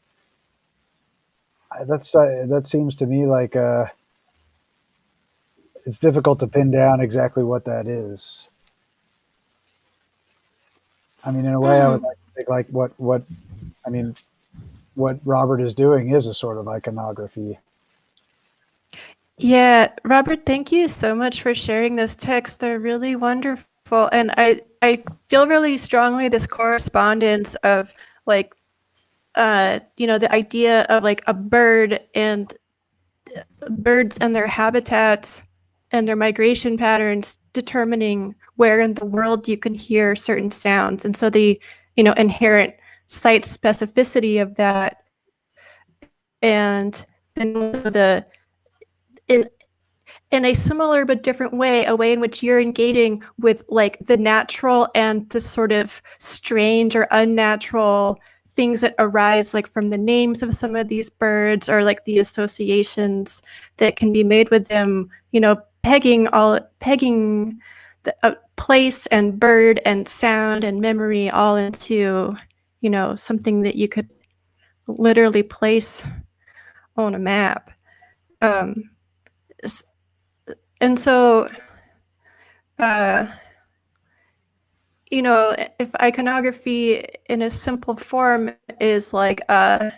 That seems to me like it's difficult to pin down exactly what that is. I mean, in a way, I would like to think like what Robert is doing is a sort of iconography. Yeah, Robert, thank you so much for sharing those texts. They're really wonderful. And I feel really strongly this correspondence of like, the idea of like a bird and birds and their habitats and their migration patterns determining where in the world you can hear certain sounds. And so the, inherent site specificity of that, and then in a similar but different way, a way in which you're engaging with like the natural and the sort of strange or unnatural things that arise like from the names of some of these birds, or like the associations that can be made with them, pegging the place and bird and sound and memory all into, something that you could literally place on a map. And so, if iconography in a simple form is like a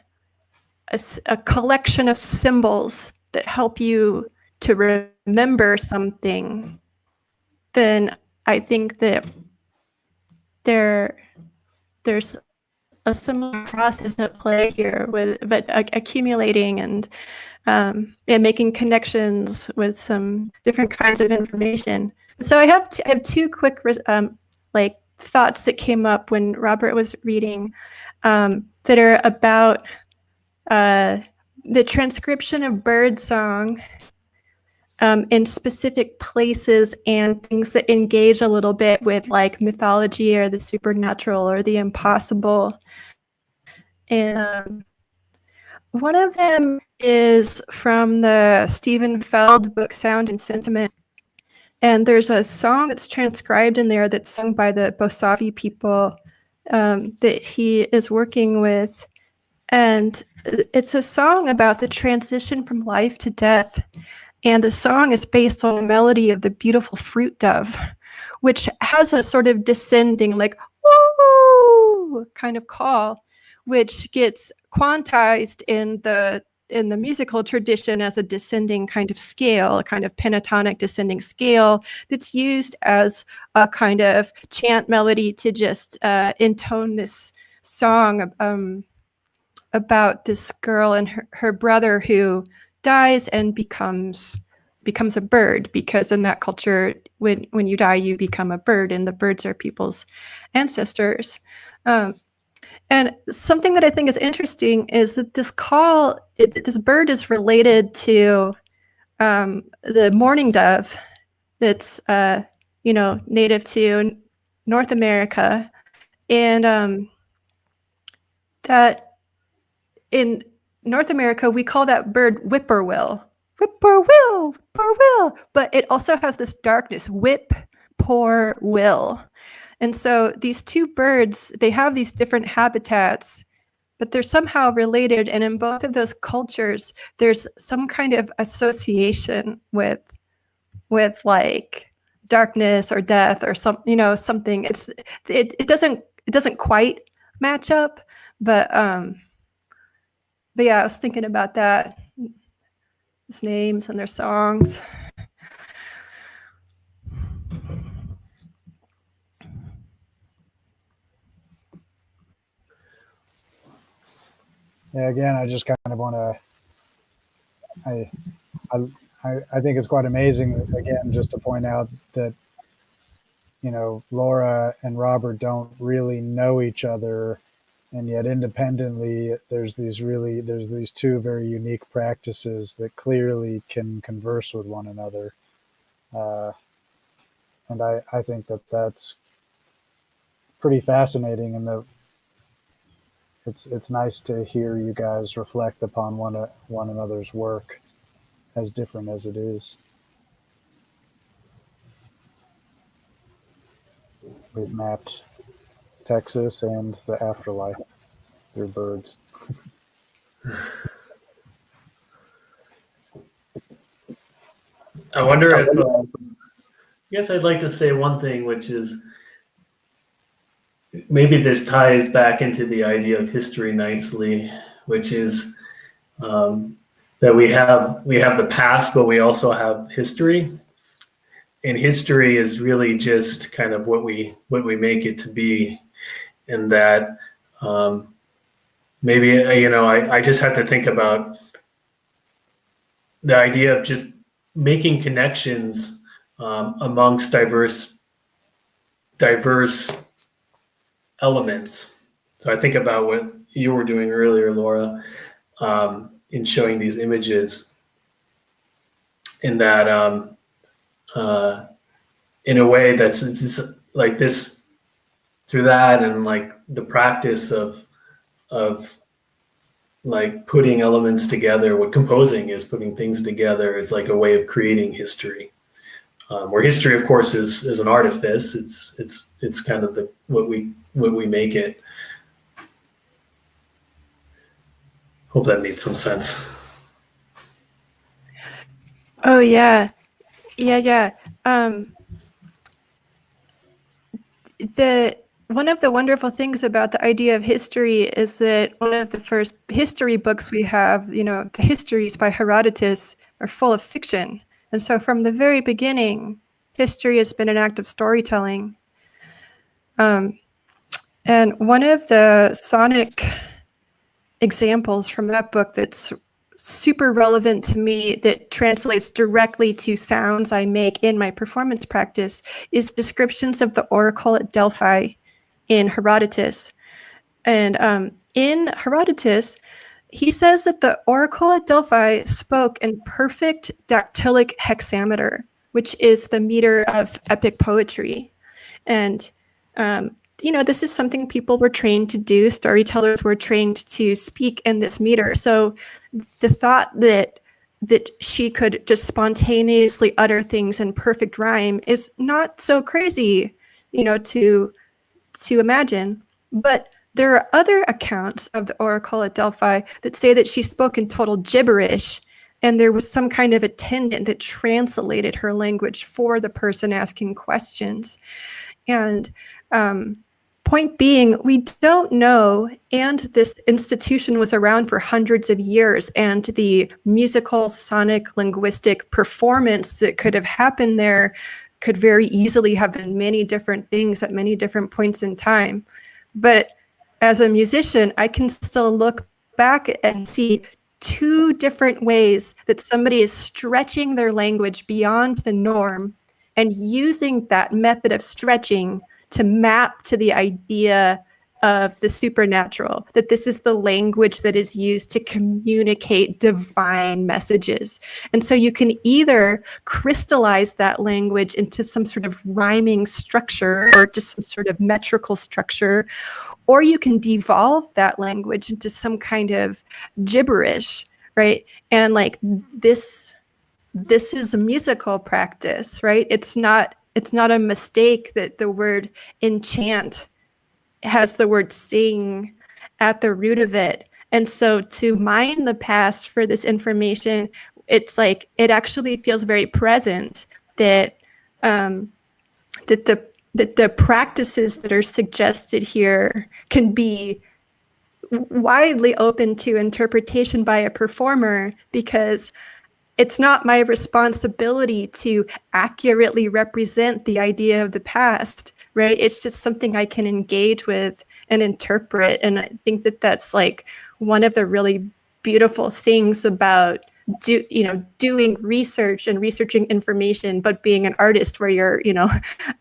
collection of symbols that help you to remember something, then I think that there's a similar process at play here but accumulating and making connections with some different kinds of information. So I have two quick thoughts that came up when Robert was reading that are about the transcription of birdsong in specific places and things that engage a little bit with like mythology or the supernatural or the impossible. And one of them is from the Stephen Feld book, Sound and Sentiment. And there's a song that's transcribed in there that's sung by the Bosavi people that he is working with. And it's a song about the transition from life to death. And the song is based on the melody of the beautiful fruit dove, which has a sort of descending, like, woo kind of call, which gets quantized in the musical tradition as a descending kind of scale, a kind of pentatonic descending scale that's used as a kind of chant melody to just intone this song about this girl and her brother who dies and becomes a bird, because in that culture, when you die, you become a bird, and the birds are people's ancestors. And something that I think is interesting is that this bird is related to the mourning dove that's native to North America, and that in North America we call that bird whippoorwill, whippoorwill, whippoorwill, but it also has this darkness, whip, poor will. And so these two birds, they have these different habitats, but they're somehow related. And in both of those cultures, there's some kind of association with like darkness or death or something. It doesn't quite match up, but yeah, I was thinking about that. His names and their songs. Yeah, again, I just kind of want to, I think it's quite amazing, again, just to point out that, you know, Laura and Robert don't really know each other, and yet independently, there's these two very unique practices that clearly can converse with one another. And I think that that's pretty fascinating, and it's nice to hear you guys reflect upon one another's work, as different as it is. We've mapped Texas and the afterlife through birds. I wonder if, I guess I'd like to say one thing, which is maybe this ties back into the idea of history nicely, which is that we have the past, but we also have history. And history is really just kind of what we make it to be. And that maybe, you know, I just have to think about the idea of just making connections amongst diverse elements. So I think about what you were doing earlier, Laura, in showing these images, in that in a way that's it's like this, through that, and like the practice of like putting elements together. What composing is, putting things together, is like a way of creating history. Where history, of course, is an artifice. It's kind of what we make it. Hope that made some sense. Oh yeah. One of the wonderful things about the idea of history is that one of the first history books we have, you know, the histories by Herodotus, are full of fiction. And so from the very beginning, history has been an act of storytelling. And one of the sonic examples from that book that's super relevant to me, that translates directly to sounds I make in my performance practice, is descriptions of the oracle at Delphi in Herodotus. And in Herodotus, he says that the oracle at Delphi spoke in perfect dactylic hexameter, which is the meter of epic poetry. And you know, this is something people were trained to do. Storytellers were trained to speak in this meter. So the thought that she could just spontaneously utter things in perfect rhyme is not so crazy, you know, to imagine. But there are other accounts of the oracle at Delphi that say that she spoke in total gibberish, and there was some kind of attendant that translated her language for the person asking questions. And point being, we don't know, and this institution was around for hundreds of years, and the musical, sonic, linguistic performance that could have happened there could very easily have been many different things at many different points in time. But as a musician, I can still look back and see two different ways that somebody is stretching their language beyond the norm and using that method of stretching to map to the idea of the supernatural, that this is the language that is used to communicate divine messages. And so you can either crystallize that language into some sort of rhyming structure or just some sort of metrical structure, or you can devolve that language into some kind of gibberish, right? And like this is a musical practice, right? It's not it's not a mistake that the word enchant has the word sing at the root of it. And so to mine the past for this information, it's like it actually feels very present that that the practices that are suggested here can be widely open to interpretation by a performer, because it's not my responsibility to accurately represent the idea of the past, right? It's just something I can engage with and interpret. And I think that that's like one of the really beautiful things about doing research and researching information, but being an artist where your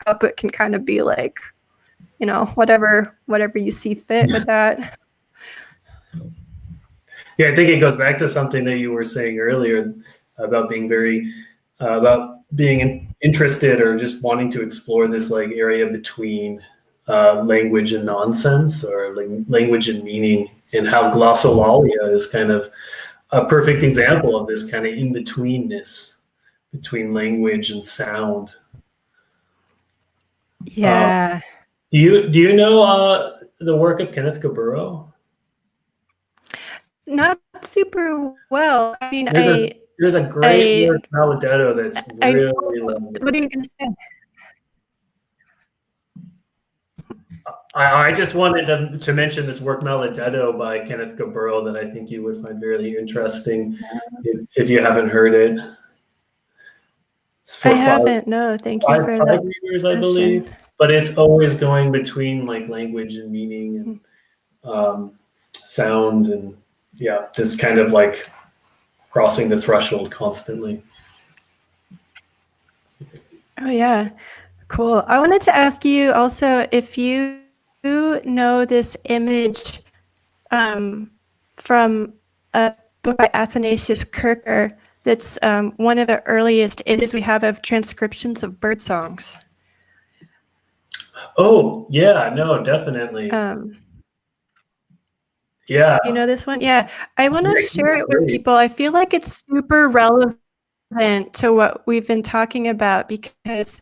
output can kind of be like whatever you see fit with that. Yeah, I think it goes back to something that you were saying earlier about being interested or just wanting to explore this like area between language and nonsense, or language and meaning, and how glossolalia is kind of a perfect example of this kind of in-betweenness between language and sound. Yeah. Do you know the work of Kenneth Gaburo? Not super well. I mean, there's a great work, Maladetto, that's really lovely. What are you going to say? I just wanted to mention this work, Maladetto, by Kenneth Gaburo, that I think you would find very interesting if you haven't heard it. I haven't. No, thank you for that. Readers, I believe, but it's always going between like language and meaning and sound, and this kind of like crossing the threshold constantly. Oh yeah, cool. I wanted to ask you also if you know this image from a book by Athanasius Kircher. That's one of the earliest images we have of transcriptions of bird songs. Oh yeah, no, definitely. Yeah. You know this one? Yeah. I want to share it with people. I feel like it's super relevant to what we've been talking about, because,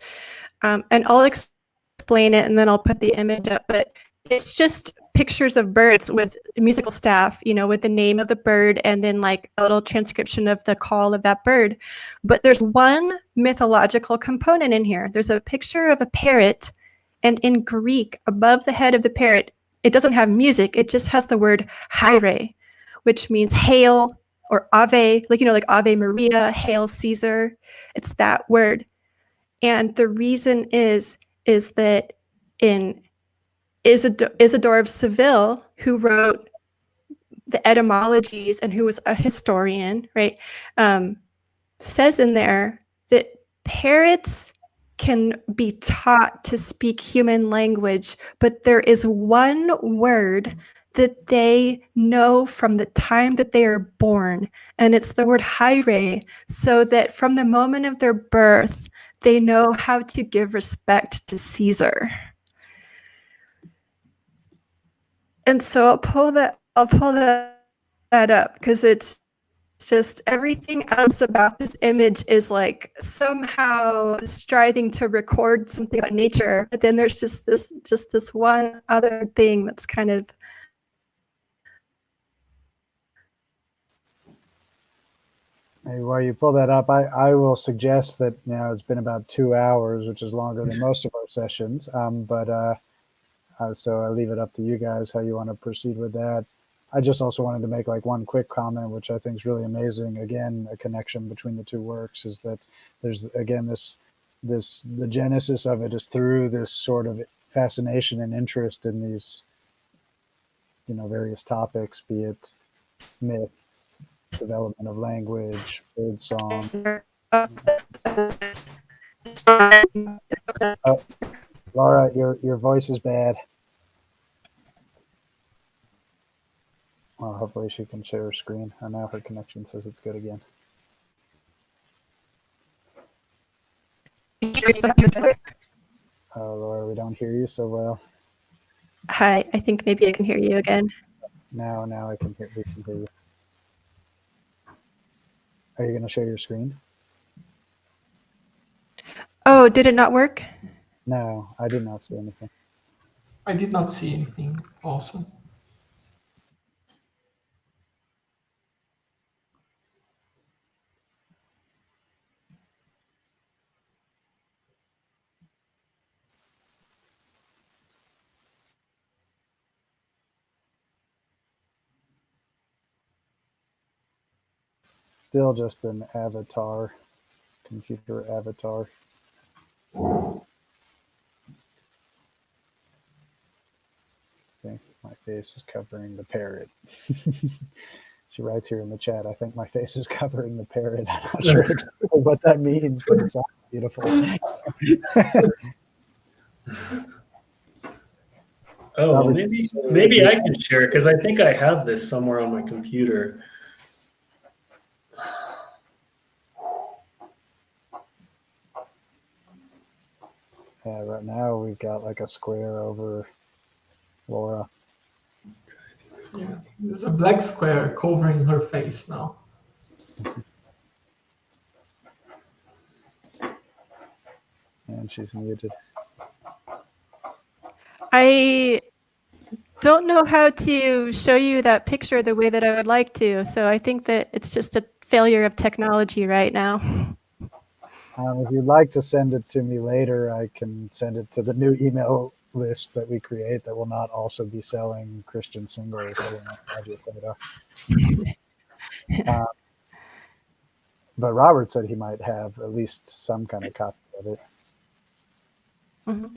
and I'll explain it and then I'll put the image up, but it's just pictures of birds with musical staff, with the name of the bird and then like a little transcription of the call of that bird. But there's one mythological component in here. There's a picture of a parrot, and in Greek, above the head of the parrot, it doesn't have music. It just has the word Hyre, which means hail, or Ave, like Ave Maria, hail Caesar. It's that word. And the reason is that in Isidore of Seville, who wrote the etymologies and who was a historian, right, says in there that parrots can be taught to speak human language, but there is one word that they know from the time that they are born, and it's the word Hyre, so that from the moment of their birth, they know how to give respect to Caesar. And so I'll pull that up, because it's just everything else about this image is like somehow striving to record something about nature, but then there's just this one other thing that's kind of While you pull that up, I will suggest that it's been about 2 hours, which is longer than most of our sessions. So I leave it up to you guys how you want to proceed with that. I just also wanted to make like one quick comment, which I think is really amazing. Again, a connection between the two works is that there's again the genesis of it is through this sort of fascination and interest in these various topics, be it myth, development of language, bird song. Laura, your voice is bad. Well, hopefully she can share her screen. And now her connection says it's good again. Laura, we don't hear you so well. Hi, I think maybe I can hear you again. Now we can hear you. Are you going to share your screen? Oh, Oh, did it not work? No, I did not see anything. I did not see anything also. Still just an avatar, computer avatar. Okay, my face is covering the parrot. She writes here in the chat, I think my face is covering the parrot. I'm not sure exactly what that means, but it sounds beautiful. Oh, well, maybe I can share, because I think I have this somewhere on my computer. Yeah, right now we've got like a square over Laura. Yeah, there's a black square covering her face now. And she's muted. I don't know how to show you that picture the way that I would like to, so I think that it's just a failure of technology right now. If you'd like to send it to me later, I can send it to the new email list that we create that will not also be selling Christian singles. So we'll not have your photo. But Robert said he might have at least some kind of copy of it. Mm-hmm.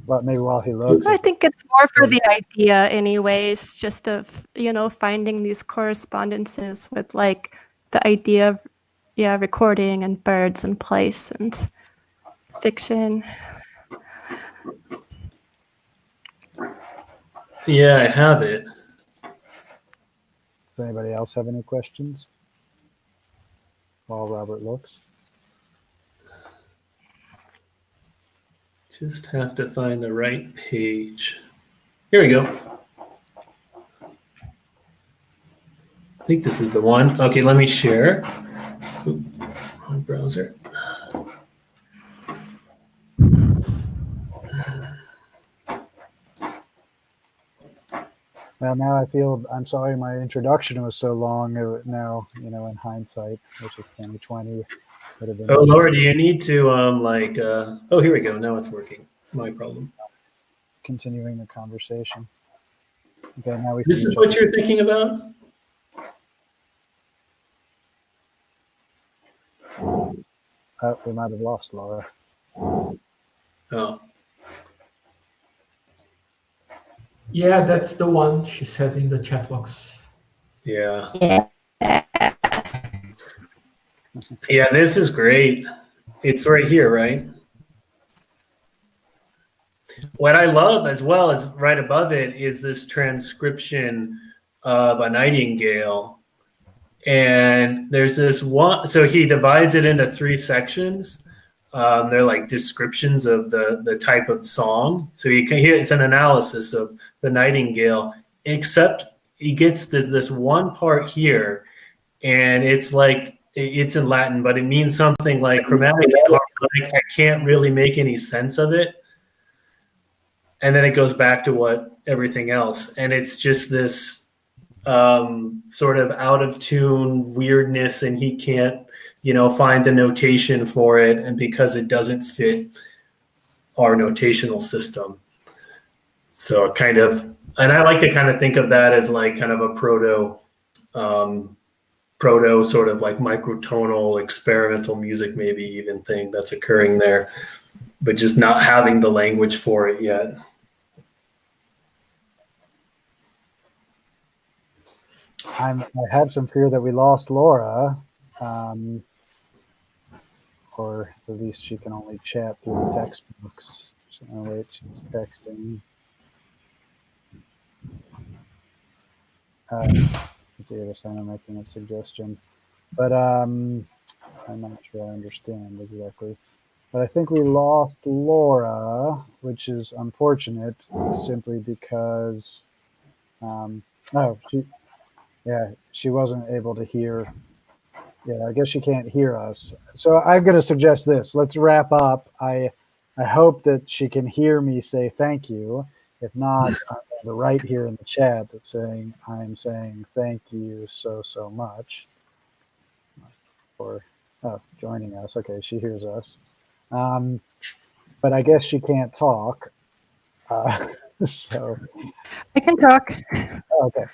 But maybe while he looks. I think it's more for the idea anyways, just of, finding these correspondences with like the idea of, recording and birds and place and fiction. Yeah, I have it. Does anybody else have any questions while Robert looks? Just have to find the right page. Here we go. I think this is the one. Okay, let me share. Ooh, wrong browser. Well, now I feel, I'm sorry my introduction was so long. Now, in hindsight, which is 2020, would have been. Oh, Laura, do you need to, oh, here we go. Now it's working. My problem. Continuing the conversation. Okay, now we. This is what you're thinking about? We might have lost Laura. Oh. Yeah, that's the one she said in the chat box. Yeah. Yeah, this is great. It's right here, right? What I love as well as right above it is this transcription of a nightingale. And there's this one, so he divides it into 3 sections. They're like descriptions of the type of song. So it's an analysis of the nightingale, except he gets this one part here, and it's like, it's in Latin, but it means something like chromatic and harmonic. I can't really make any sense of it. And then it goes back to everything else. And it's just this sort of out of tune weirdness, and he can't, find the notation for it. And because it doesn't fit our notational system. So kind of, and I like to kind of think of that as like kind of a proto sort of like microtonal experimental music, maybe even thing that's occurring there, but just not having the language for it yet. I have some fear that we lost Laura, or at least she can only chat through the textbooks. Oh, wait, she's texting. Let's see if I'm making a suggestion, but I'm not sure I understand exactly. But I think we lost Laura, which is unfortunate, simply because she wasn't able to hear Yeah, I guess she can't hear us. So I'm going to suggest this. Let's wrap up. I hope that she can hear me say thank you. If not, I'm going to write here in the chat that's saying I'm saying thank you so much for joining us. Okay, she hears us. But I guess she can't talk. So I can talk. okay.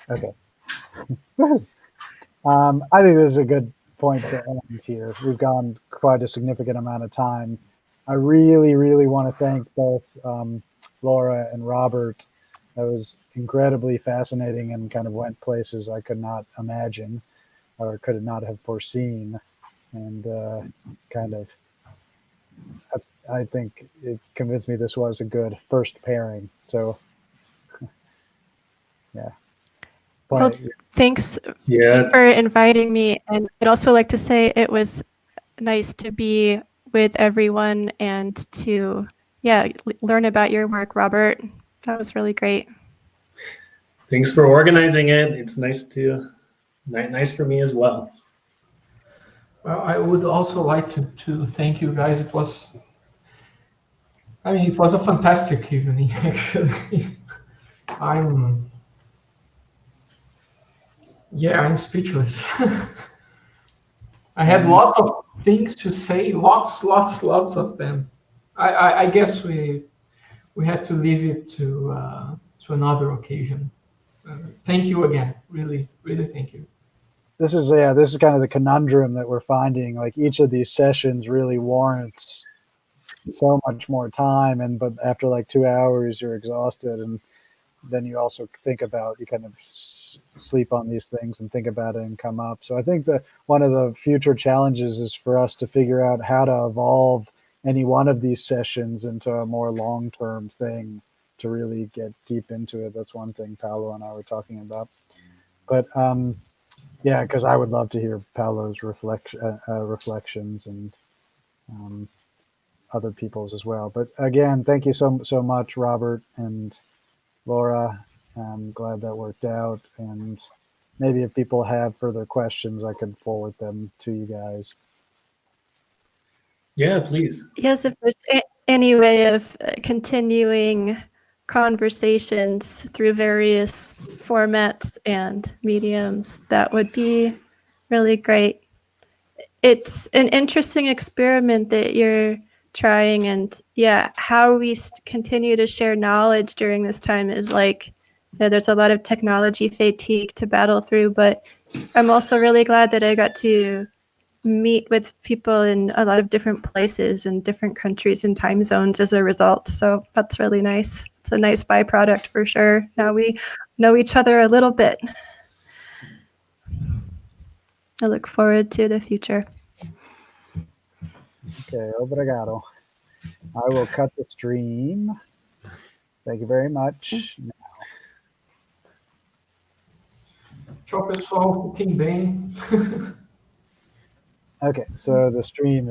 I think this is a good point to end here. We've gone quite a significant amount of time. I really want to thank both Laura and Robert. That was incredibly fascinating and kind of went places I could not imagine or could not have foreseen. And I think it convinced me this was a good first pairing. So, yeah. Well, thanks Yeah. for inviting me. And I'd also like to say it was nice to be with everyone and to, learn about your work, Robert. That was really great. Thanks for organizing it. It's nice for me as well. Well, I would also like to thank you guys. It was a fantastic evening, actually. I'm speechless. I had lots of things to say, lots of them. I guess we have to leave it to another occasion. Thank you again, really thank you. This is kind of the conundrum that we're finding. Like each of these sessions really warrants so much more time, but after like 2 hours, you're exhausted, and then you also think about, you kind of sleep on these things and think about it and come up. So I think that one of the future challenges is for us to figure out how to evolve any one of these sessions into a more long-term thing to really get deep into it. That's one thing Paolo and I were talking about. But yeah, because I would love to hear Paolo's reflections and other people's as well. But again, thank you so much, Robert and Laura. I'm glad that worked out. And maybe if people have further questions, I could forward them to you guys. Yeah, please. Yes, if there's any way of continuing conversations through various formats and mediums, that would be really great. It's an interesting experiment that you're trying, and how we continue to share knowledge during this time is like, there's a lot of technology fatigue to battle through, but I'm also really glad that I got to meet with people in a lot of different places and different countries and time zones as a result. So that's really nice. It's a nice byproduct for sure. Now we know each other a little bit. I look forward to the future. Okay, obrigado. I will cut the stream. Thank you very much. Tchau, pessoal. Fiquem bem. Okay, so the stream is